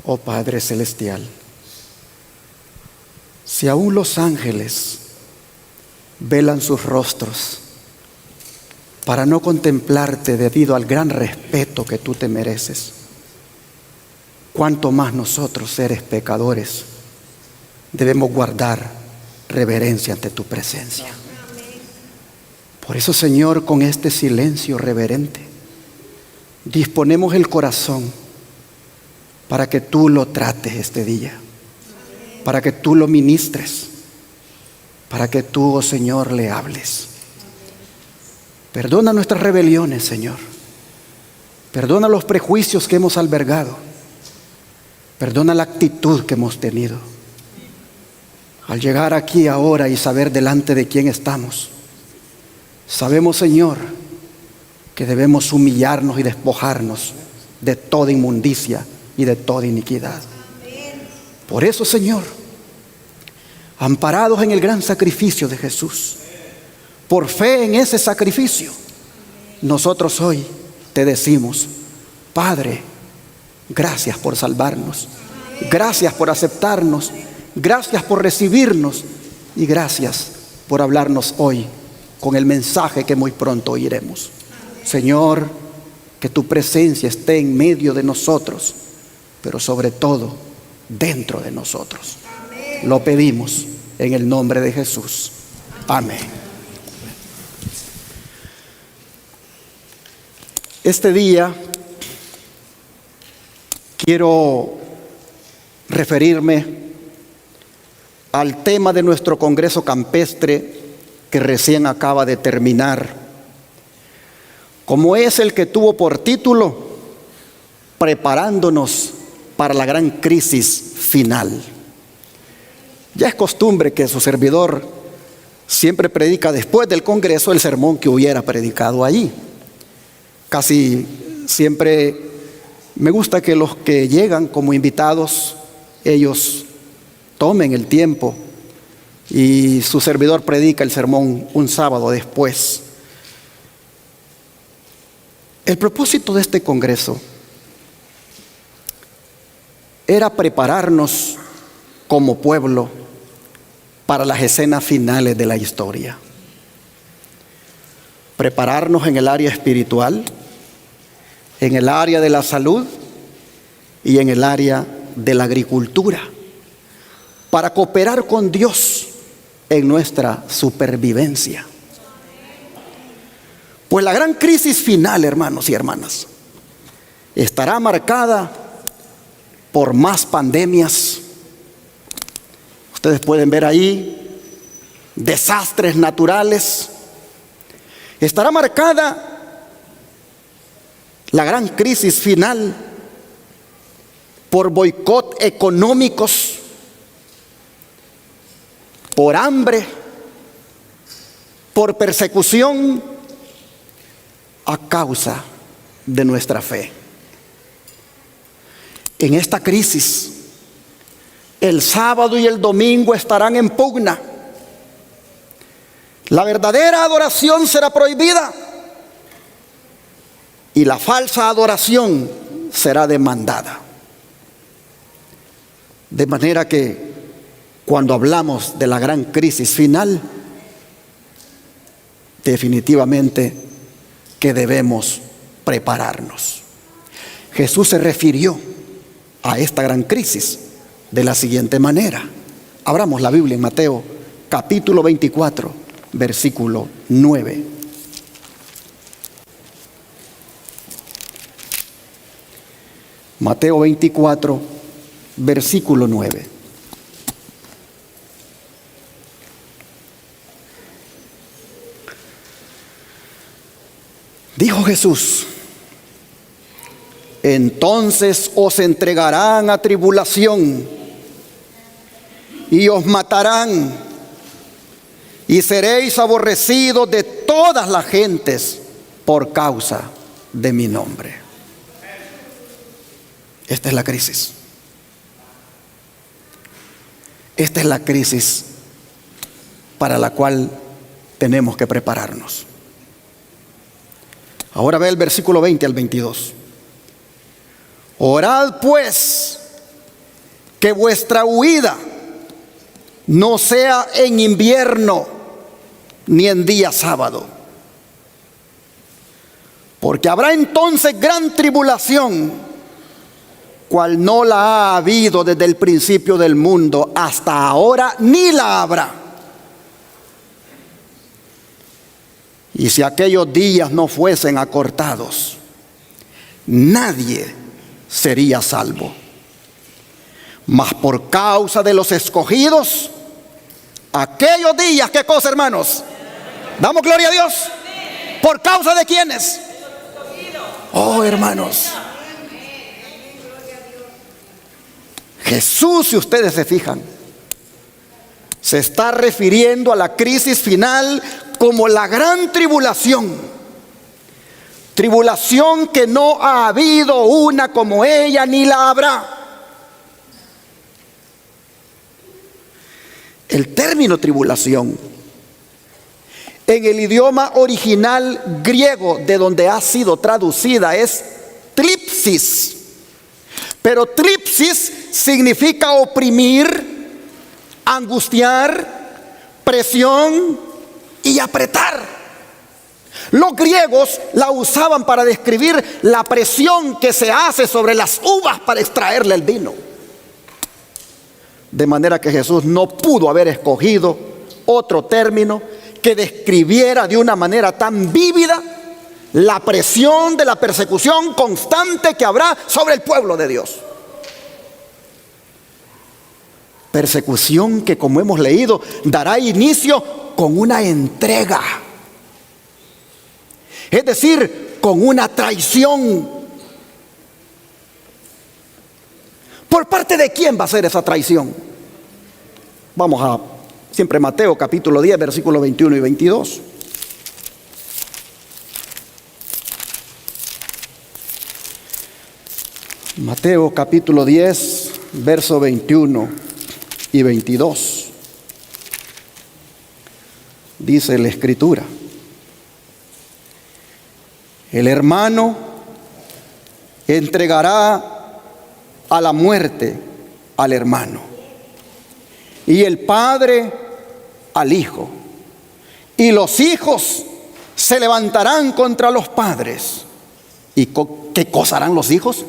Oh Padre Celestial, si aún los ángeles velan sus rostros para no contemplarte debido al gran respeto que tú te mereces, cuánto más nosotros, seres pecadores, debemos guardar reverencia ante tu presencia. Por eso, Señor, con este silencio reverente, disponemos el corazón para que tú lo trates este día, para que tú lo ministres, para que tú, oh Señor, le hables. Perdona nuestras rebeliones, Señor. Perdona los prejuicios que hemos albergado. Perdona la actitud que hemos tenido. Al llegar aquí ahora y saber delante de quién estamos, sabemos, Señor, que debemos humillarnos y despojarnos de toda inmundicia y de toda iniquidad. Por eso, Señor, amparados en el gran sacrificio de Jesús, por fe en ese sacrificio, nosotros hoy te decimos: Padre, gracias por salvarnos, gracias por aceptarnos, gracias por recibirnos y gracias por hablarnos hoy con el mensaje que muy pronto oiremos. Señor, que tu presencia esté en medio de nosotros, pero sobre todo dentro de nosotros. Lo pedimos en el nombre de Jesús. Amén. Este día quiero referirme al tema de nuestro Congreso Campestre que recién acaba de terminar, como es el que tuvo por título Preparándonos para la gran crisis final. Ya es costumbre que su servidor siempre predica después del Congreso el sermón que hubiera predicado allí. Casi siempre me gusta que los que llegan como invitados, ellos tomen el tiempo y su servidor predica el sermón un sábado después. El propósito de este congreso era prepararnos como pueblo para las escenas finales de la historia. Prepararnos en el área espiritual, en el área de la salud y en el área de la agricultura, para cooperar con Dios en nuestra supervivencia. Pues la gran crisis final, hermanos y hermanas, estará marcada por más pandemias. Ustedes pueden ver ahí desastres naturales. Estará marcada la gran crisis final por boicot económicos, por hambre, por persecución a causa de nuestra fe. En esta crisis, el sábado y el domingo estarán en pugna. La verdadera adoración será prohibida y la falsa adoración será demandada. De manera que cuando hablamos de la gran crisis final, definitivamente que debemos prepararnos. Jesús se refirió a esta gran crisis de la siguiente manera. Abramos la Biblia en Mateo capítulo 24, versículo 9. Mateo 24, versículo 9. Dijo Jesús: entonces os entregarán a tribulación y os matarán y seréis aborrecidos de todas las gentes por causa de mi nombre. Esta es la crisis. Esta es la crisis para la cual tenemos que prepararnos. Ahora ve el versículo 20 al 22. Orad pues que vuestra huida no sea en invierno ni en día sábado, porque habrá entonces gran tribulación, cual no la ha habido desde el principio del mundo hasta ahora, ni la habrá. Y si aquellos días no fuesen acortados, nadie sería salvo. Mas por causa de los escogidos, aquellos días, ¿qué cosa, hermanos? Damos gloria a Dios. ¿Por causa de quiénes? Oh, hermanos, Jesús, si ustedes se fijan, se está refiriendo a la crisis final como la gran tribulación. Tribulación que no ha habido una como ella, ni la habrá. El término tribulación, en el idioma original griego de donde ha sido traducida, es tripsis. Pero tripsis significa oprimir, angustiar, presión y apretar. Los griegos la usaban para describir la presión que se hace sobre las uvas para extraerle el vino. De manera que Jesús no pudo haber escogido otro término que describiera de una manera tan vívida la presión de la persecución constante que habrá sobre el pueblo de Dios. Persecución que, como hemos leído, dará inicio con una entrega. Es decir, con una traición. ¿Por parte de quién va a ser esa traición? Vamos a siempre Mateo capítulo 10, versículos 21 y 22. Mateo capítulo 10, verso 21 y 22. Dice la Escritura: el hermano entregará a la muerte al hermano, y el padre al hijo, y los hijos se levantarán contra los padres. ¿Y qué cosa harán los hijos?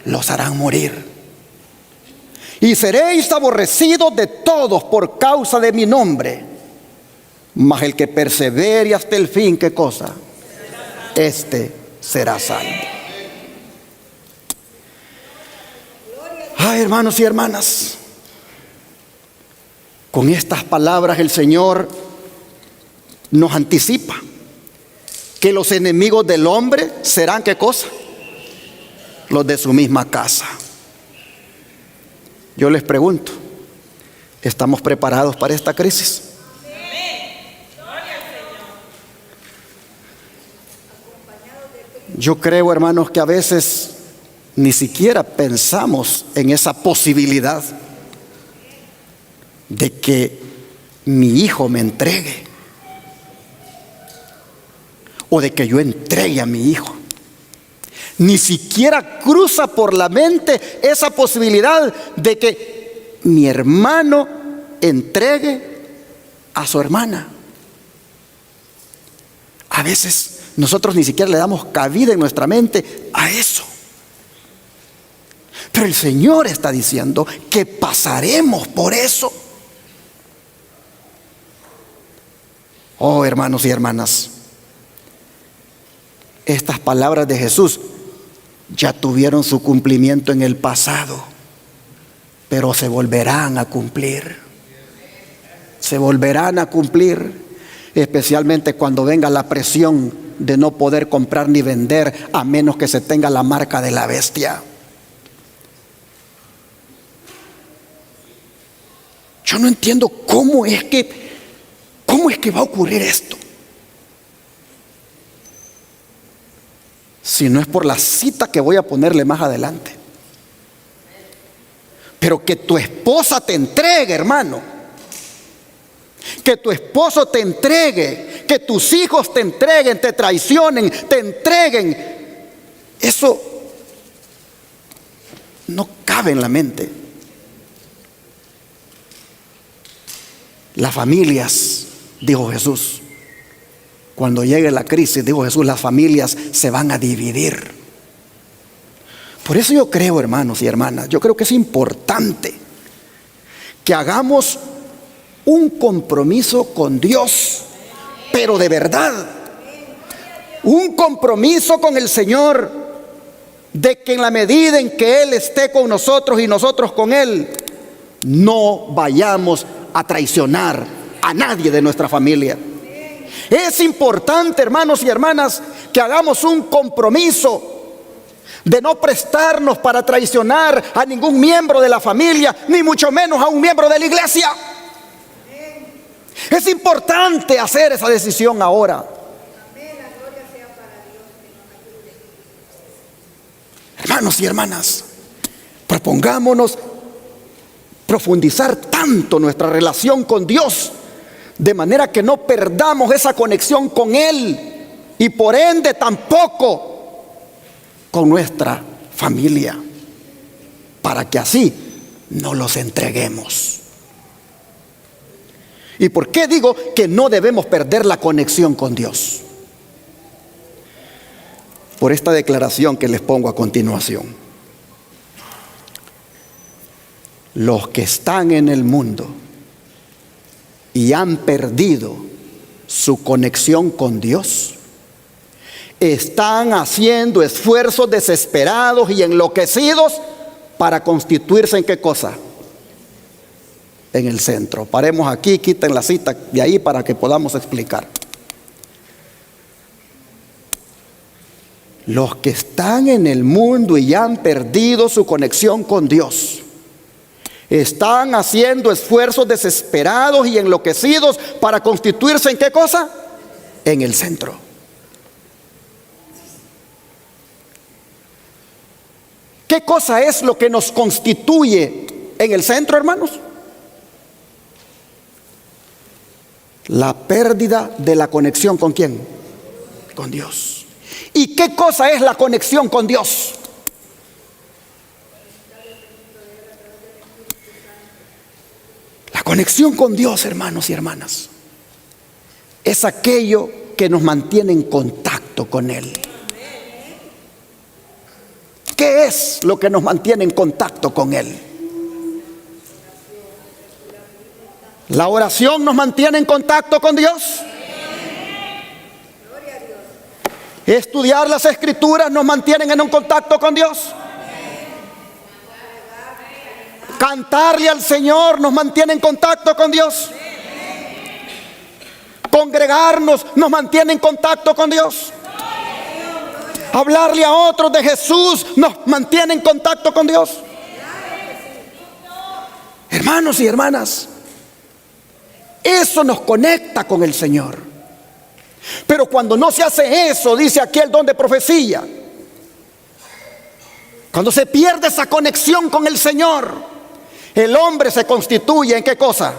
Los harán morir. Y seréis aborrecidos de todos por causa de mi nombre, mas el que persevere hasta el fin, ¿qué cosa? Este será salvo. Ay, hermanos y hermanas, con estas palabras el Señor nos anticipa que los enemigos del hombre serán, ¿qué cosa? Los de su misma casa. Yo les pregunto, ¿estamos preparados para esta crisis? Yo creo, hermanos, que a veces ni siquiera pensamos en esa posibilidad de que mi hijo me entregue, o de que yo entregue a mi hijo. Ni siquiera cruza por la mente esa posibilidad de que mi hermano entregue a su hermana. A veces nosotros ni siquiera le damos cabida en nuestra mente a eso. Pero el Señor está diciendo que pasaremos por eso. Oh, hermanos y hermanas, estas palabras de Jesús ya tuvieron su cumplimiento en el pasado, pero se volverán a cumplir. Se volverán a cumplir, especialmente cuando venga la presión de no poder comprar ni vender a menos que se tenga la marca de la bestia. Yo no entiendo cómo es que va a ocurrir esto. Si no es por la cita que voy a ponerle más adelante. Pero que tu esposa te entregue, hermano. Que tu esposo te entregue. Que tus hijos te entreguen, te traicionen, te entreguen. Eso no cabe en la mente. Las familias, dijo Jesús, cuando llegue la crisis, dijo Jesús, las familias se van a dividir. Por eso yo creo, hermanos y hermanas, yo creo que es importante que hagamos un compromiso con Dios, pero de verdad, un compromiso con el Señor, de que en la medida en que Él esté con nosotros y nosotros con Él, no vayamos a traicionar a nadie de nuestra familia. Es importante, hermanos y hermanas, que hagamos un compromiso de no prestarnos para traicionar a ningún miembro de la familia, ni mucho menos a un miembro de la iglesia. Es importante hacer esa decisión ahora. Hermanos y hermanas, propongámonos profundizar tanto nuestra relación con Dios, de manera que no perdamos esa conexión con Él y por ende tampoco con nuestra familia, para que así no los entreguemos. ¿Y por qué digo que no debemos perder la conexión con Dios? Por esta declaración que les pongo a continuación. Los que están en el mundo y han perdido su conexión con Dios, están haciendo esfuerzos desesperados y enloquecidos para constituirse ¿en qué cosa? En el centro. Paremos aquí, quiten la cita de ahí para que podamos explicar. Los que están en el mundo y han perdido su conexión con Dios, están haciendo esfuerzos desesperados y enloquecidos para constituirse ¿en qué cosa? En el centro. ¿Qué cosa es lo que nos constituye en el centro, hermanos? La pérdida de la conexión ¿con quién? Con Dios. ¿Y qué cosa es la conexión con Dios? La conexión con Dios, hermanos y hermanas, es aquello que nos mantiene en contacto con Él. ¿Qué es lo que nos mantiene en contacto con Él? ¿La oración nos mantiene en contacto con Dios? ¿Estudiar las Escrituras nos mantienen en un contacto con Dios? ¿Cantarle al Señor nos mantiene en contacto con Dios? ¿Congregarnos nos mantiene en contacto con Dios? ¿Hablarle a otros de Jesús nos mantiene en contacto con Dios? Hermanos y hermanas, eso nos conecta con el Señor. Pero cuando no se hace eso, dice aquí el don de profecía, cuando se pierde esa conexión con el Señor, el hombre se constituye ¿en qué cosa?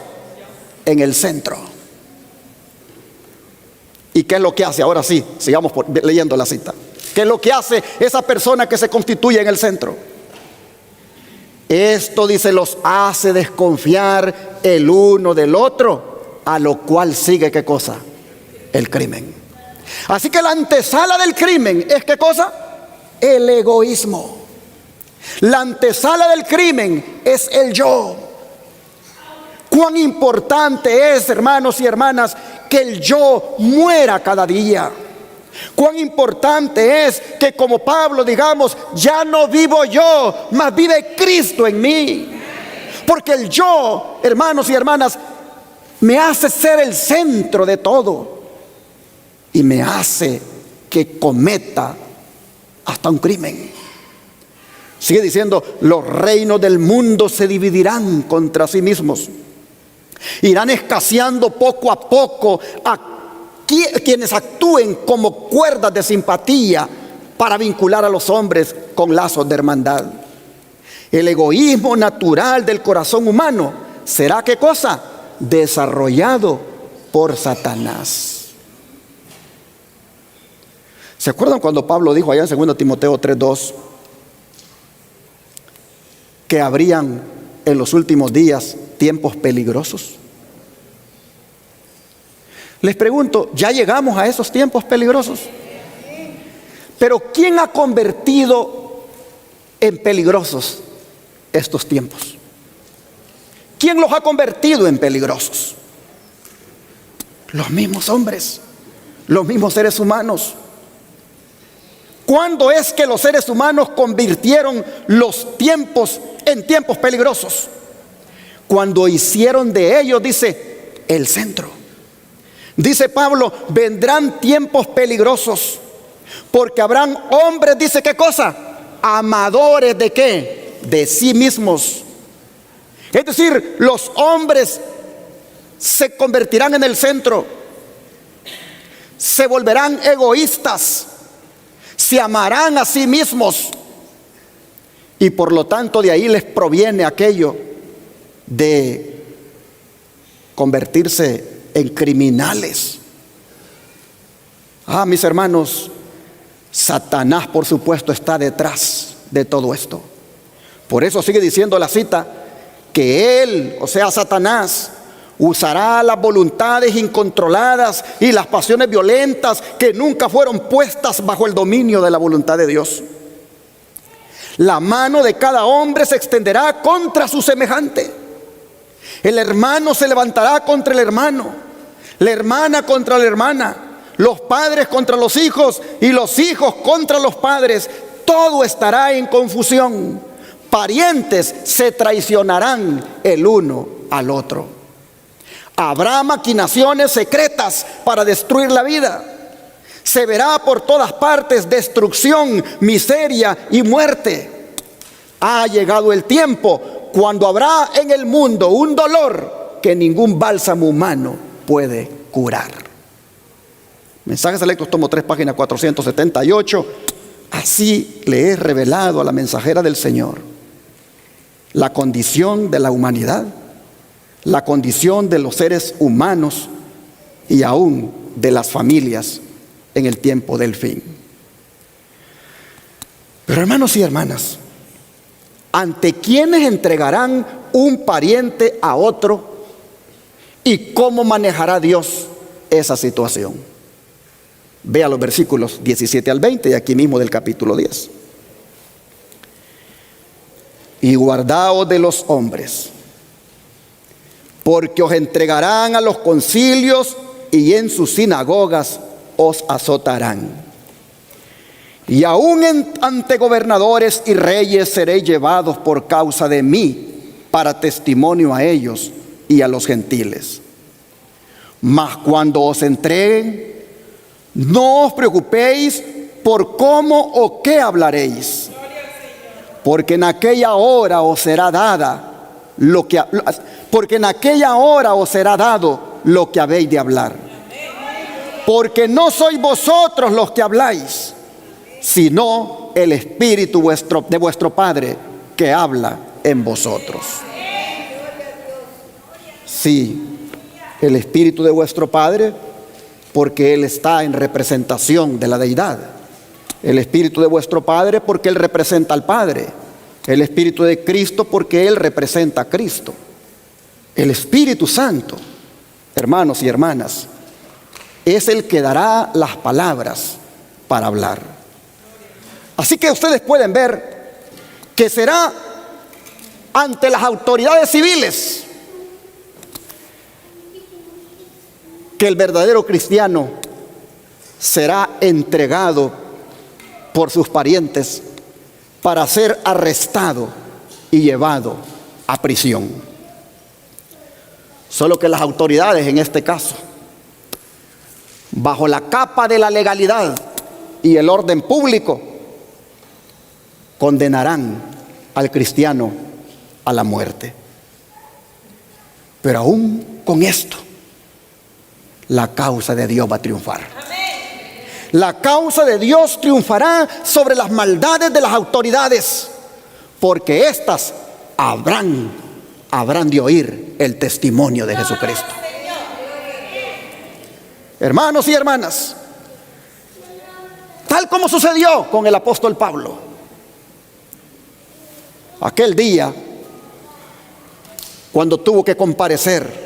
En el centro. ¿Y qué es lo que hace? Ahora sí, sigamos leyendo la cita. ¿Qué es lo que hace esa persona que se constituye en el centro? Esto, dice, los hace desconfiar el uno del otro, a lo cual sigue ¿qué cosa? El crimen. Así que la antesala del crimen es ¿qué cosa? El egoísmo. La antesala del crimen es el yo. Cuán importante es, hermanos y hermanas, que el yo muera cada día. Cuán importante es que, como Pablo, digamos, ya no vivo yo, mas vive Cristo en mí. Porque el yo, hermanos y hermanas, me hace ser el centro de todo y me hace que cometa hasta un crimen. Sigue diciendo, los reinos del mundo se dividirán contra sí mismos. Irán escaseando poco a poco a quienes actúen como cuerdas de simpatía para vincular a los hombres con lazos de hermandad. El egoísmo natural del corazón humano será ¿qué cosa? Desarrollado por Satanás. ¿Se acuerdan cuando Pablo dijo allá en 2 Timoteo 3:2? que habrían en los últimos días tiempos peligrosos? Les pregunto, ¿ya llegamos a esos tiempos peligrosos? Pero ¿quién ha convertido en peligrosos estos tiempos? ¿Quién los ha convertido en peligrosos? Los mismos hombres, los mismos seres humanos. ¿Cuándo es que los seres humanos convirtieron los tiempos en tiempos peligrosos? Cuando hicieron de ellos, dice, el centro. Dice Pablo, vendrán tiempos peligrosos, porque habrán hombres, dice, ¿qué cosa? Amadores de ¿qué? De sí mismos. Es decir, los hombres se convertirán en el centro, se volverán egoístas, se amarán a sí mismos, y por lo tanto de ahí les proviene aquello de convertirse en criminales. Mis hermanos, Satanás, por supuesto, está detrás de todo esto. Por eso sigue diciendo la cita que él, o sea, Satanás, usará las voluntades incontroladas y las pasiones violentas que nunca fueron puestas bajo el dominio de la voluntad de Dios. La mano de cada hombre se extenderá contra su semejante. El hermano se levantará contra el hermano, la hermana contra la hermana, los padres contra los hijos y los hijos contra los padres. Todo estará en confusión. Parientes se traicionarán el uno al otro. Habrá maquinaciones secretas para destruir la vida. Se verá por todas partes destrucción, miseria y muerte. Ha llegado el tiempo cuando habrá en el mundo un dolor que ningún bálsamo humano puede curar. Mensajes Selectos, tomo 3, página 478. Así le he revelado a la mensajera del Señor la condición de la humanidad, la condición de los seres humanos y aún de las familias en el tiempo del fin. Pero hermanos y hermanas, ¿ante quiénes entregarán un pariente a otro y cómo manejará Dios esa situación? Vea los versículos 17 al 20 y aquí mismo del capítulo 10. Y guardaos de los hombres, porque os entregarán a los concilios y en sus sinagogas os azotarán. Y aún ante gobernadores y reyes seréis llevados por causa de mí, para testimonio a ellos y a los gentiles. Mas cuando os entreguen, no os preocupéis por cómo o qué hablaréis, porque en aquella hora os será dada porque en aquella hora os será dado lo que habéis de hablar. Porque no sois vosotros los que habláis, sino el Espíritu de vuestro Padre que habla en vosotros. Sí, el Espíritu de vuestro Padre, porque Él está en representación de la deidad. El Espíritu de vuestro Padre, porque Él representa al Padre. El Espíritu de Cristo, porque Él representa a Cristo. El Espíritu Santo, hermanos y hermanas, es el que dará las palabras para hablar. Así que ustedes pueden ver que será ante las autoridades civiles que el verdadero cristiano será entregado por sus parientes para ser arrestado y llevado a prisión. Solo que las autoridades, en este caso, bajo la capa de la legalidad y el orden público, condenarán al cristiano a la muerte. Pero aún con esto, la causa de Dios va a triunfar. La causa de Dios triunfará sobre las maldades de las autoridades, porque éstas habrán de oír el testimonio de Jesucristo. Hermanos y hermanas, tal como sucedió con el apóstol Pablo, aquel día cuando tuvo que comparecer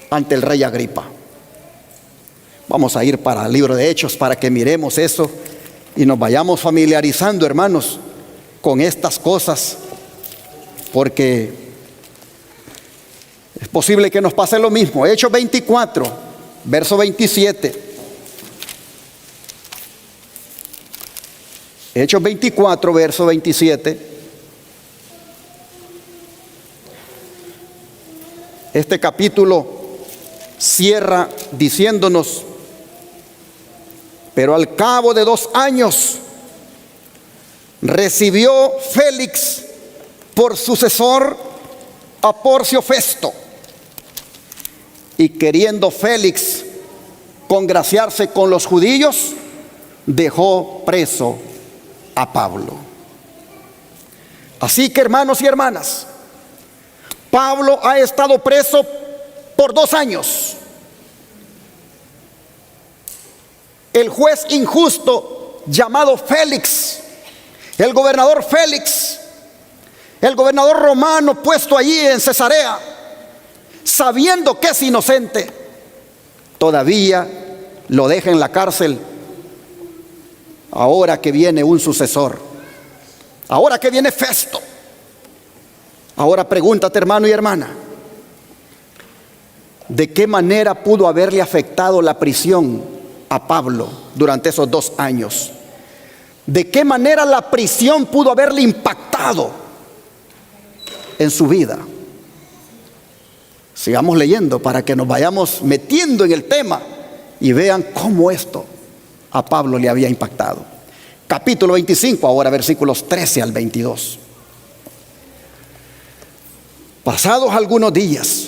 ante el rey Agripa. Vamos a ir para el libro de Hechos para que miremos eso y nos vayamos familiarizando, hermanos, con estas cosas, porque es posible que nos pase lo mismo. Hechos 24, verso 27. Hechos 24, verso 27. Este capítulo cierra diciéndonos: pero al cabo de 2 años recibió Félix por sucesor a Porcio Festo, y queriendo Félix congraciarse con los judíos, dejó preso a Pablo. Así que, hermanos y hermanas, Pablo ha estado preso por 2 años. El juez injusto llamado Félix, el gobernador Félix, el gobernador romano puesto allí en Cesarea, sabiendo que es inocente, todavía lo deja en la cárcel. Ahora que viene un sucesor, ahora que viene Festo. Ahora pregúntate, hermano y hermana, ¿de qué manera pudo haberle afectado la prisión a Pablo durante esos 2 años? ¿De qué manera la prisión pudo haberle impactado en su vida? Sigamos leyendo para que nos vayamos metiendo en el tema y vean cómo esto a Pablo le había impactado. Capítulo 25, ahora versículos 13 al 22. Pasados algunos días,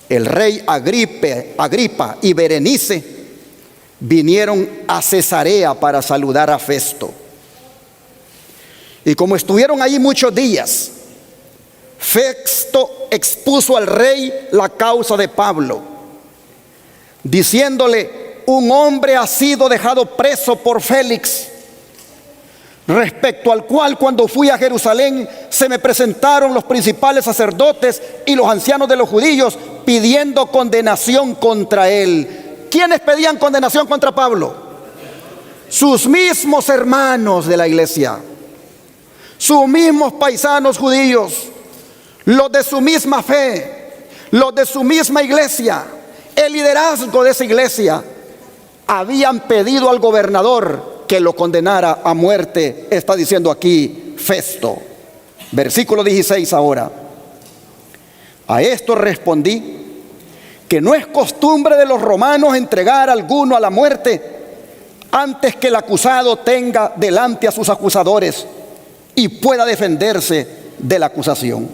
el rey Agripa y Berenice vinieron a Cesarea para saludar a Festo. Y como estuvieron allí muchos días, Festo expuso al rey la causa de Pablo, diciéndole: un hombre ha sido dejado preso por Félix, respecto al cual cuando fui a Jerusalén se me presentaron los principales sacerdotes y los ancianos de los judíos pidiendo condenación contra él. ¿Quiénes pedían condenación contra Pablo? Sus mismos hermanos de la iglesia, sus mismos paisanos judíos, los de su misma fe, los de su misma iglesia, el liderazgo de esa iglesia, habían pedido al gobernador que lo condenara a muerte. Está diciendo aquí Festo. Versículo 16 ahora. A esto respondí que no es costumbre de los romanos entregar a alguno a la muerte antes que el acusado tenga delante a sus acusadores y pueda defenderse de la acusación.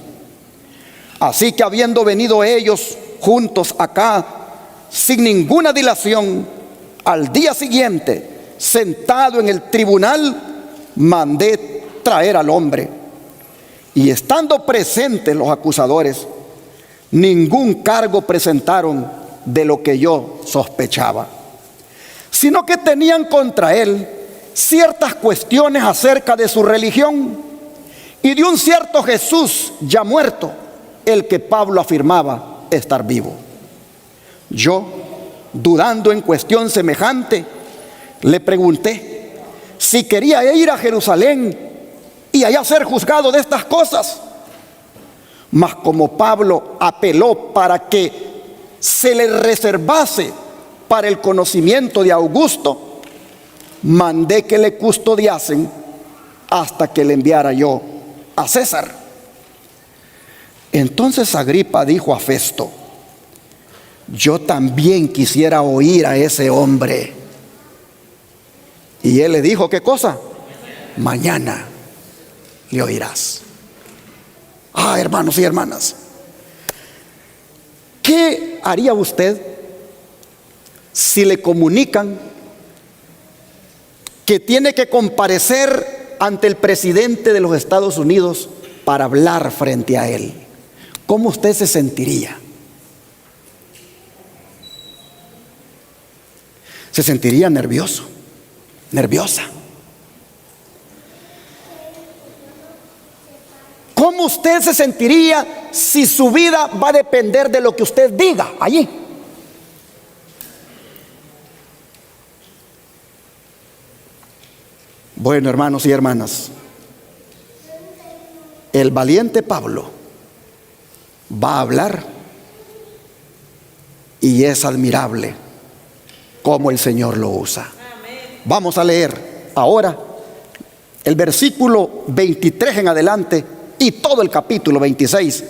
Así que habiendo venido ellos juntos acá sin ninguna dilación, al día siguiente, sentado en el tribunal, mandé traer al hombre. Y estando presentes los acusadores, ningún cargo presentaron de lo que yo sospechaba, sino que tenían contra él ciertas cuestiones acerca de su religión y de un cierto Jesús ya muerto, el que Pablo afirmaba estar vivo. Yo, dudando en cuestión semejante, le pregunté si quería ir a Jerusalén y allá ser juzgado de estas cosas. Mas como Pablo apeló para que se le reservase para el conocimiento de Augusto, mandé que le custodiasen hasta que le enviara yo a César. Entonces Agripa dijo a Festo: yo también quisiera oír a ese hombre. Y él le dijo: ¿qué cosa? Mañana le oirás. Hermanos y hermanas, ¿qué haría usted si le comunican que tiene que comparecer ante el presidente de los Estados Unidos para hablar frente a él? ¿Cómo usted se sentiría? Se sentiría nervioso, nerviosa. ¿Cómo usted se sentiría si su vida va a depender de lo que usted diga allí? Bueno, hermanos y hermanas, el valiente Pablo va a hablar y es admirable cómo el Señor lo usa. Vamos a leer ahora el versículo 23 en adelante y todo el capítulo 26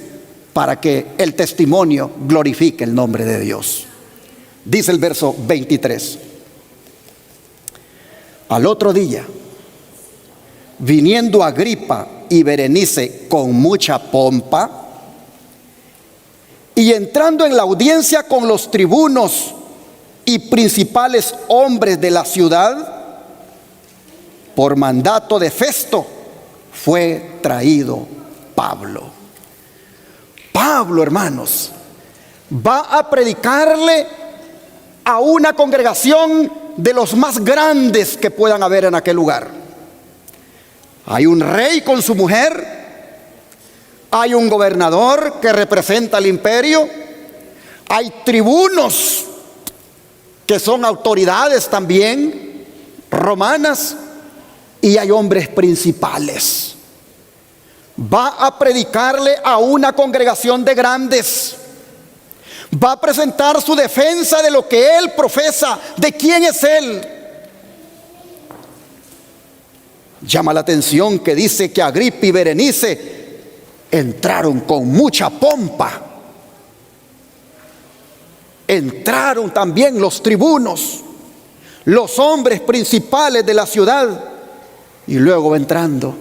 para que el testimonio glorifique el nombre de Dios. Dice el verso 23: al otro día, viniendo Agripa y Berenice con mucha pompa, y entrando en la audiencia con los tribunos y principales hombres de la ciudad, por mandato de Festo, fue traído Pablo. Pablo, hermanos, va a predicarle a una congregación de los más grandes que puedan haber en aquel lugar. Hay un rey con su mujer, hay un gobernador que representa al imperio, hay tribunos que son autoridades también romanas, y hay hombres principales. Va a predicarle a una congregación de grandes. Va a presentar su defensa de lo que él profesa, de quién es él. Llama la atención que dice que Agripa y Berenice entraron con mucha pompa. Entraron también los tribunos, los hombres principales de la ciudad, y luego va entrando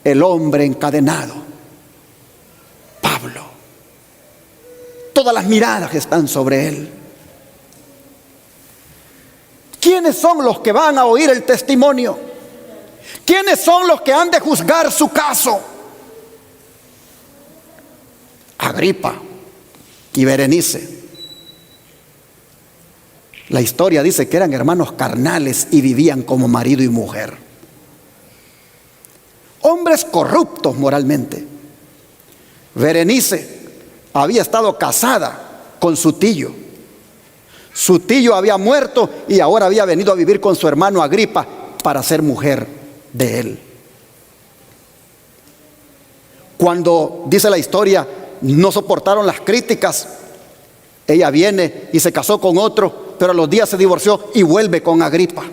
el hombre encadenado, Pablo. Todas las miradas están sobre él. ¿Quiénes son los que van a oír el testimonio? ¿Quiénes son los que han de juzgar su caso? Agripa y Berenice. La historia dice que eran hermanos carnales y vivían como marido y mujer. Hombres corruptos moralmente. Berenice había estado casada con su tío. Su tío había muerto y ahora había venido a vivir con su hermano Agripa para ser mujer de él. Cuando, dice la historia, no soportaron las críticas, ella viene y se casó con otro, pero a los días se divorció y vuelve con Agripa.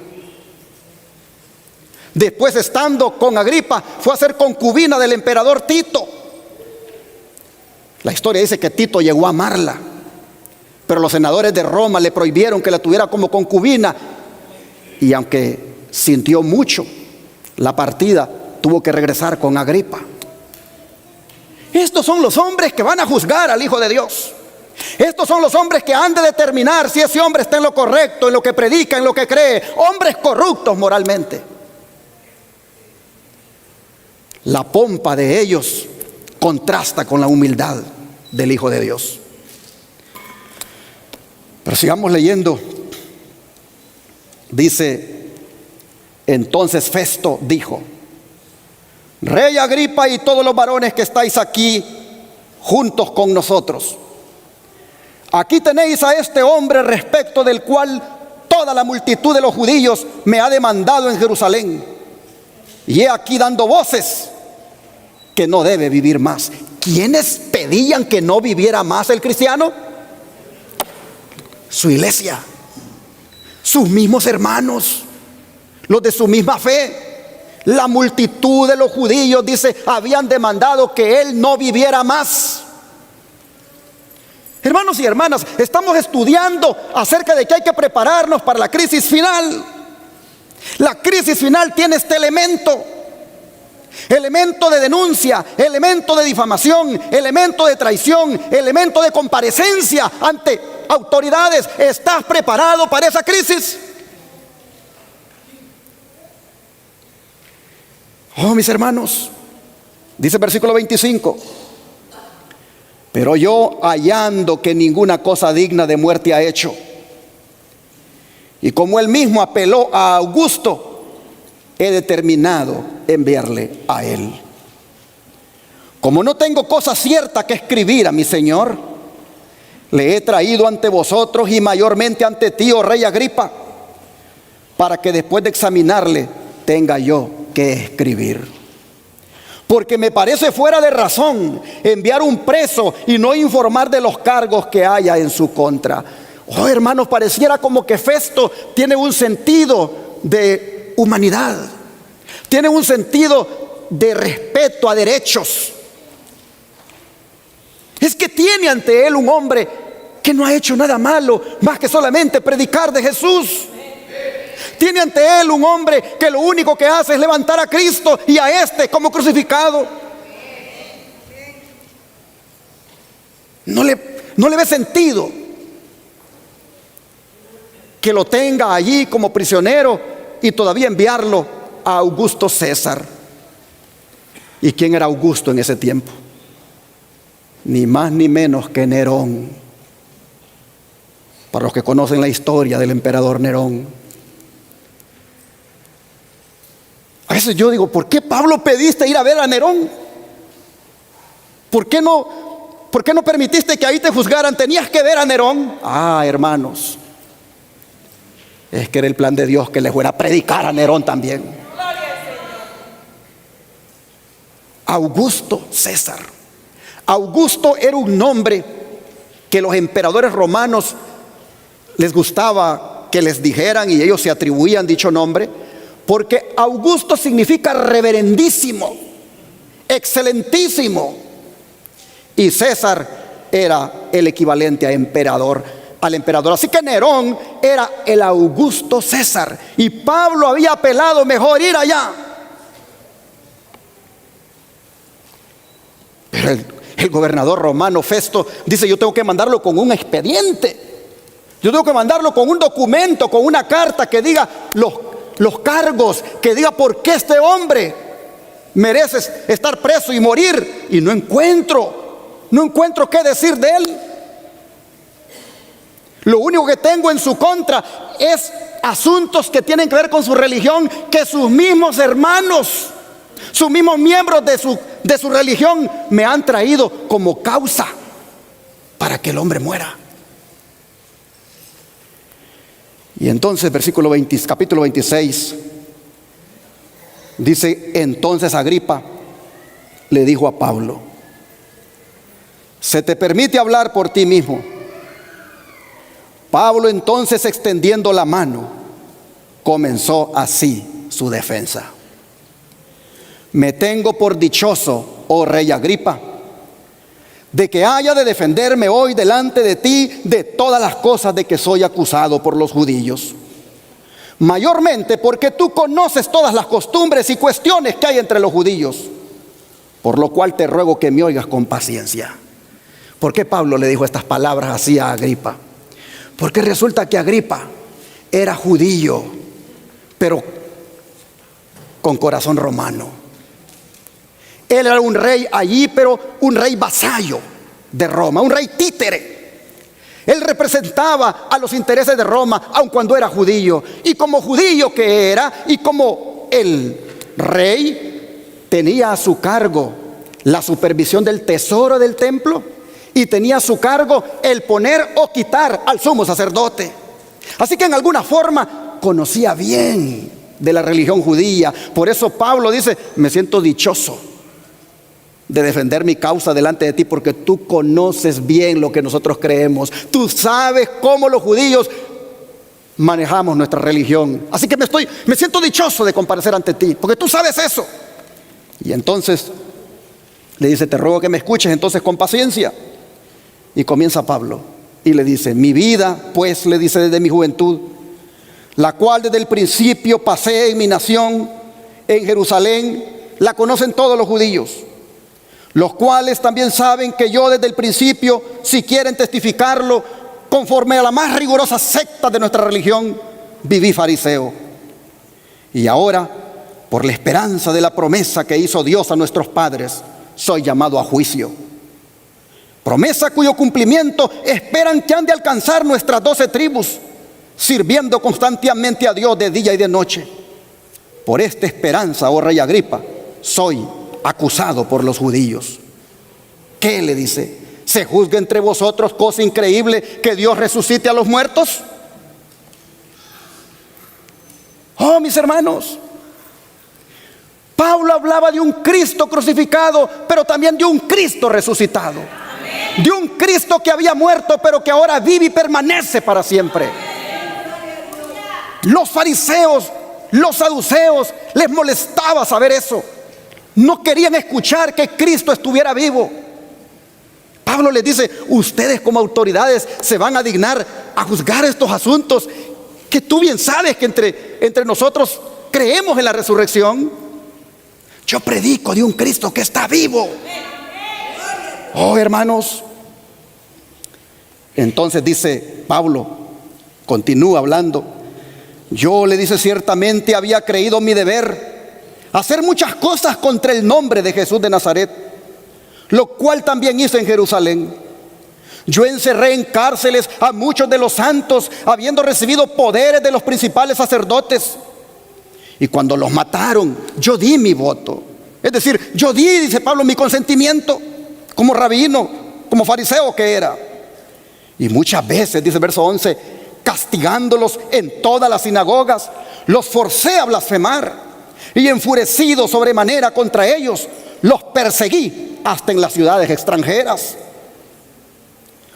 Después, estando con Agripa, fue a ser concubina del emperador Tito. La historia dice que Tito llegó a amarla, pero los senadores de Roma le prohibieron que la tuviera como concubina, y aunque sintió mucho la partida, tuvo que regresar con Agripa. Estos son los hombres que van a juzgar al Hijo de Dios. Estos son los hombres que han de determinar si ese hombre está en lo correcto, en lo que predica, en lo que cree. Hombres corruptos moralmente. La pompa de ellos contrasta con la humildad del Hijo de Dios. Pero sigamos leyendo. Dice: entonces Festo dijo: Rey Agripa y todos los varones que estáis aquí juntos con nosotros, aquí tenéis a este hombre respecto del cual toda la multitud de los judíos me ha demandado en Jerusalén, y he aquí dando voces que no debe vivir más. ¿Quiénes pedían que no viviera más el cristiano? Su iglesia, sus mismos hermanos, los de su misma fe. La multitud de los judíos, dice, habían demandado que él no viviera más. Hermanos y hermanas, estamos estudiando acerca de que hay que prepararnos para la crisis final. La crisis final tiene este elemento de denuncia, elemento de difamación, elemento de traición, elemento de comparecencia ante autoridades. ¿Estás preparado para esa crisis? Oh, mis hermanos, dice el versículo 25: pero yo, hallando que ninguna cosa digna de muerte ha hecho, y como él mismo apeló a Augusto, he determinado enviarle a él. como no tengo cosa cierta que escribir a mi Señor, le he traído ante vosotros y mayormente ante ti, oh rey Agripa, para que después de examinarle tenga yo que escribir. Porque me parece fuera de razón enviar un preso y no informar de los cargos que haya en su contra. Oh, hermanos, pareciera como que Festo tiene un sentido de humanidad, tiene un sentido de respeto a derechos. Es que tiene ante él un hombre que no ha hecho nada malo más que solamente predicar de Jesús. Tiene ante él un hombre que lo único que hace es levantar a Cristo y a este como crucificado. No le ve sentido que lo tenga allí como prisionero y todavía enviarlo a Augusto César. ¿Y quién era Augusto en ese tiempo? Ni más ni menos que Nerón. Para los que conocen la historia del emperador Nerón. A veces yo digo, ¿por qué Pablo pediste ir a ver a Nerón? ¿Por qué no permitiste que ahí te juzgaran? Tenías que ver a Nerón. Ah, hermanos, es que era el plan de Dios que le fuera a predicar a Nerón también. Augusto César. Augusto era un nombre que los emperadores romanos les gustaba que les dijeran y ellos se atribuían dicho nombre, porque Augusto significa reverendísimo, excelentísimo, y César era el equivalente a emperador, al emperador. Así que Nerón era el Augusto César y Pablo había apelado mejor ir allá. Pero el gobernador romano Festo dice: yo tengo que mandarlo con un expediente, yo tengo que mandarlo con un documento, con una carta que diga los cargos, que diga por qué este hombre merece estar preso y morir. Y no encuentro qué decir de él. Lo único que tengo en su contra es asuntos que tienen que ver con su religión, que sus mismos hermanos, sus mismos miembros de su religión me han traído como causa para que el hombre muera. Y entonces capítulo 26 dice: entonces Agripa le dijo a Pablo: ¿se te permite hablar por ti mismo? Pablo entonces, extendiendo la mano, comenzó así su defensa: me tengo por dichoso, oh rey Agripa, de que haya de defenderme hoy delante de ti de todas las cosas de que soy acusado por los judíos, mayormente porque tú conoces todas las costumbres y cuestiones que hay entre los judíos, por lo cual te ruego que me oigas con paciencia. ¿Por qué Pablo le dijo estas palabras así a Agripa? Porque resulta que Agripa era judío, pero con corazón romano. Él era un rey allí, pero un rey vasallo de Roma, un rey títere. Él representaba a los intereses de Roma, aun cuando era judío. Y como judío que era, y como el rey, tenía a su cargo la supervisión del tesoro del templo, y tenía a su cargo el poner o quitar al sumo sacerdote. Así que en alguna forma conocía bien de la religión judía. Por eso Pablo dice: me siento dichoso de defender mi causa delante de ti, porque tú conoces bien lo que nosotros creemos. Tú sabes cómo los judíos manejamos nuestra religión. Así que me siento dichoso de comparecer ante ti, porque tú sabes eso. Y entonces le dice: te ruego que me escuches entonces con paciencia. Y comienza Pablo y le dice: mi vida, pues, le dice, desde mi juventud, la cual desde el principio pasé en mi nación, en Jerusalén, la conocen todos los judíos, los cuales también saben que yo desde el principio, si quieren testificarlo, conforme a la más rigurosa secta de nuestra religión, viví fariseo. Y ahora, por la esperanza de la promesa que hizo Dios a nuestros padres, soy llamado a juicio. Promesa cuyo cumplimiento esperan que han de alcanzar nuestras 12 tribus, sirviendo constantemente a Dios de día y de noche. Por esta esperanza, oh rey Agripa, soy acusado por los judíos. ¿Qué le dice? ¿Se juzga entre vosotros cosa increíble que Dios resucite a los muertos? Oh, mis hermanos, Pablo hablaba de un Cristo crucificado, pero también de un Cristo resucitado. De un Cristo que había muerto, pero que ahora vive y permanece para siempre. Los fariseos, los saduceos, les molestaba saber eso. No querían escuchar que Cristo estuviera vivo. Pablo les dice: ustedes como autoridades se van a dignar a juzgar estos asuntos, que tú bien sabes que entre nosotros creemos en la resurrección. Yo predico de un Cristo que está vivo. Oh, hermanos. Entonces dice Pablo, continúa hablando: yo, le dice, ciertamente había creído mi deber hacer muchas cosas contra el nombre de Jesús de Nazaret, lo cual también hice en Jerusalén. Yo encerré en cárceles a muchos de los santos, habiendo recibido poderes de los principales sacerdotes. Y cuando los mataron, yo di mi voto. Es decir, yo di, dice Pablo, mi consentimiento, como rabino, como fariseo que era. Y muchas veces, dice el verso 11, castigándolos en todas las sinagogas, los forcé a blasfemar. Y enfurecido sobremanera contra ellos, los perseguí hasta en las ciudades extranjeras.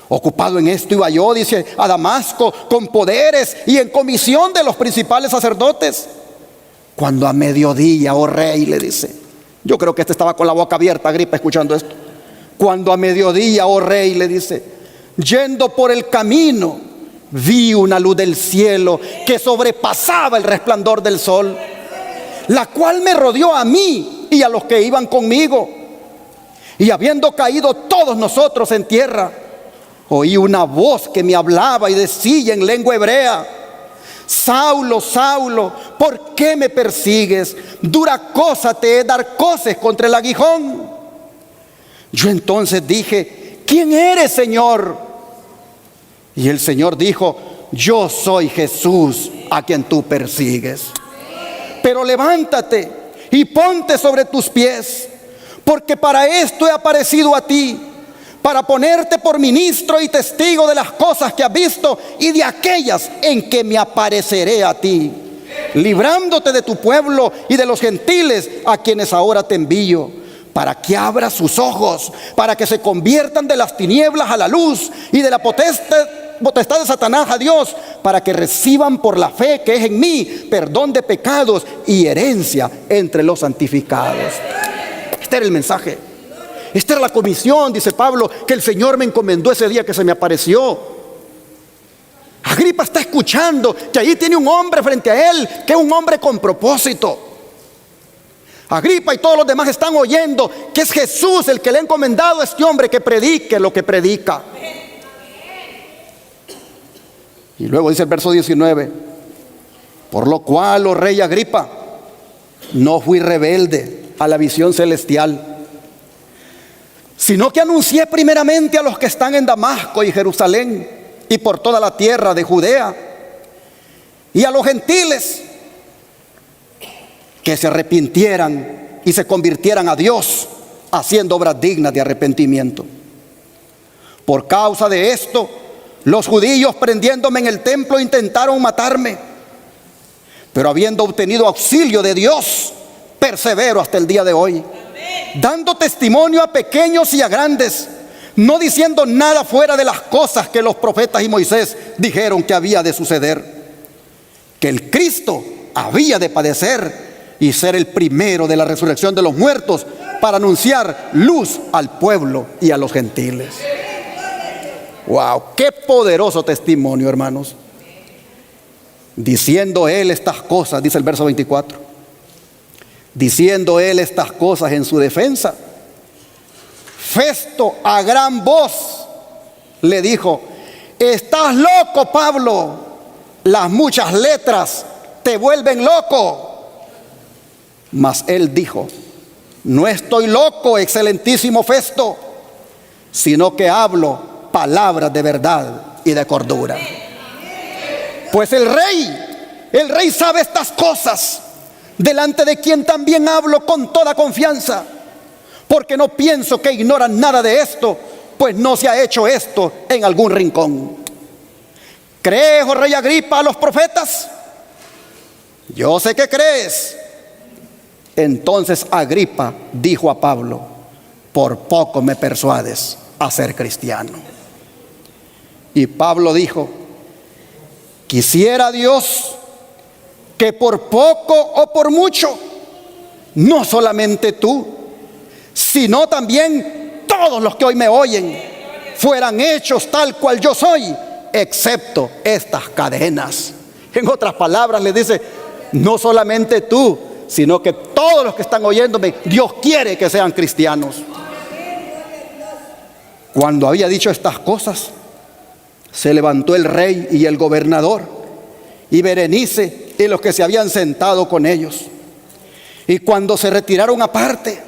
Ocupado en esto iba yo, dice, a Damasco, con poderes y en comisión de los principales sacerdotes. Cuando a mediodía, oh rey, le dice. Yo creo que este estaba con la boca abierta, Agripa, escuchando esto. Cuando a mediodía, oh rey, le dice, yendo por el camino, vi una luz del cielo que sobrepasaba el resplandor del sol, la cual me rodeó a mí y a los que iban conmigo. Y habiendo caído todos nosotros en tierra, oí una voz que me hablaba y decía en lengua hebrea: Saulo, Saulo, ¿por qué me persigues? Dura cosa te es dar coces contra el aguijón. Yo entonces dije: ¿quién eres, Señor? Y el Señor dijo: yo soy Jesús a quien tú persigues. Pero levántate y ponte sobre tus pies, porque para esto he aparecido a ti, para ponerte por ministro y testigo de las cosas que has visto y de aquellas en que me apareceré a ti, librándote de tu pueblo y de los gentiles a quienes ahora te envío, para que abras sus ojos, para que se conviertan de las tinieblas a la luz y de la potestad de Satanás a Dios, para que reciban por la fe que es en mí perdón de pecados y herencia entre los santificados. Este era el mensaje. Esta era la comisión, dice Pablo, que el Señor me encomendó ese día que se me apareció. Agripa está escuchando que allí tiene un hombre frente a él, que es un hombre con propósito. Agripa y todos los demás están oyendo que es Jesús el que le ha encomendado a este hombre que predique lo que predica. Y luego dice el verso 19: por lo cual, oh rey Agripa, no fui rebelde a la visión celestial, sino que anuncié primeramente a los que están en Damasco y Jerusalén y por toda la tierra de Judea, y a los gentiles que se arrepintieran y se convirtieran a Dios, haciendo obras dignas de arrepentimiento. Por causa de esto, los judíos, prendiéndome en el templo, intentaron matarme, pero habiendo obtenido auxilio de Dios, persevero hasta el día de hoy, dando testimonio a pequeños y a grandes, no diciendo nada fuera de las cosas que los profetas y Moisés dijeron que había de suceder, que el Cristo había de padecer y ser el primero de la resurrección de los muertos, para anunciar luz al pueblo y a los gentiles. Wow, qué poderoso testimonio, hermanos. Diciendo él estas cosas, dice el verso 24, diciendo él estas cosas en su defensa, Festo a gran voz le dijo: estás loco, Pablo, las muchas letras te vuelven loco. Mas él dijo: no estoy loco, excelentísimo Festo, sino que hablo palabras de verdad y de cordura. Pues el rey sabe estas cosas, delante de quien también hablo con toda confianza, porque no pienso que ignoran nada de esto, pues no se ha hecho esto en algún rincón. ¿Crees, oh rey Agripa, a los profetas? Yo sé que crees. Entonces Agripa dijo a Pablo: por poco me persuades a ser cristiano. Y Pablo dijo: quisiera Dios que por poco o por mucho, no solamente tú, sino también todos los que hoy me oyen, fueran hechos tal cual yo soy, excepto estas cadenas. En otras palabras le dice: no solamente tú, sino que todos los que están oyéndome, Dios quiere que sean cristianos. Cuando había dicho estas cosas, se levantó el rey y el gobernador y Berenice y los que se habían sentado con ellos. Y cuando se retiraron aparte,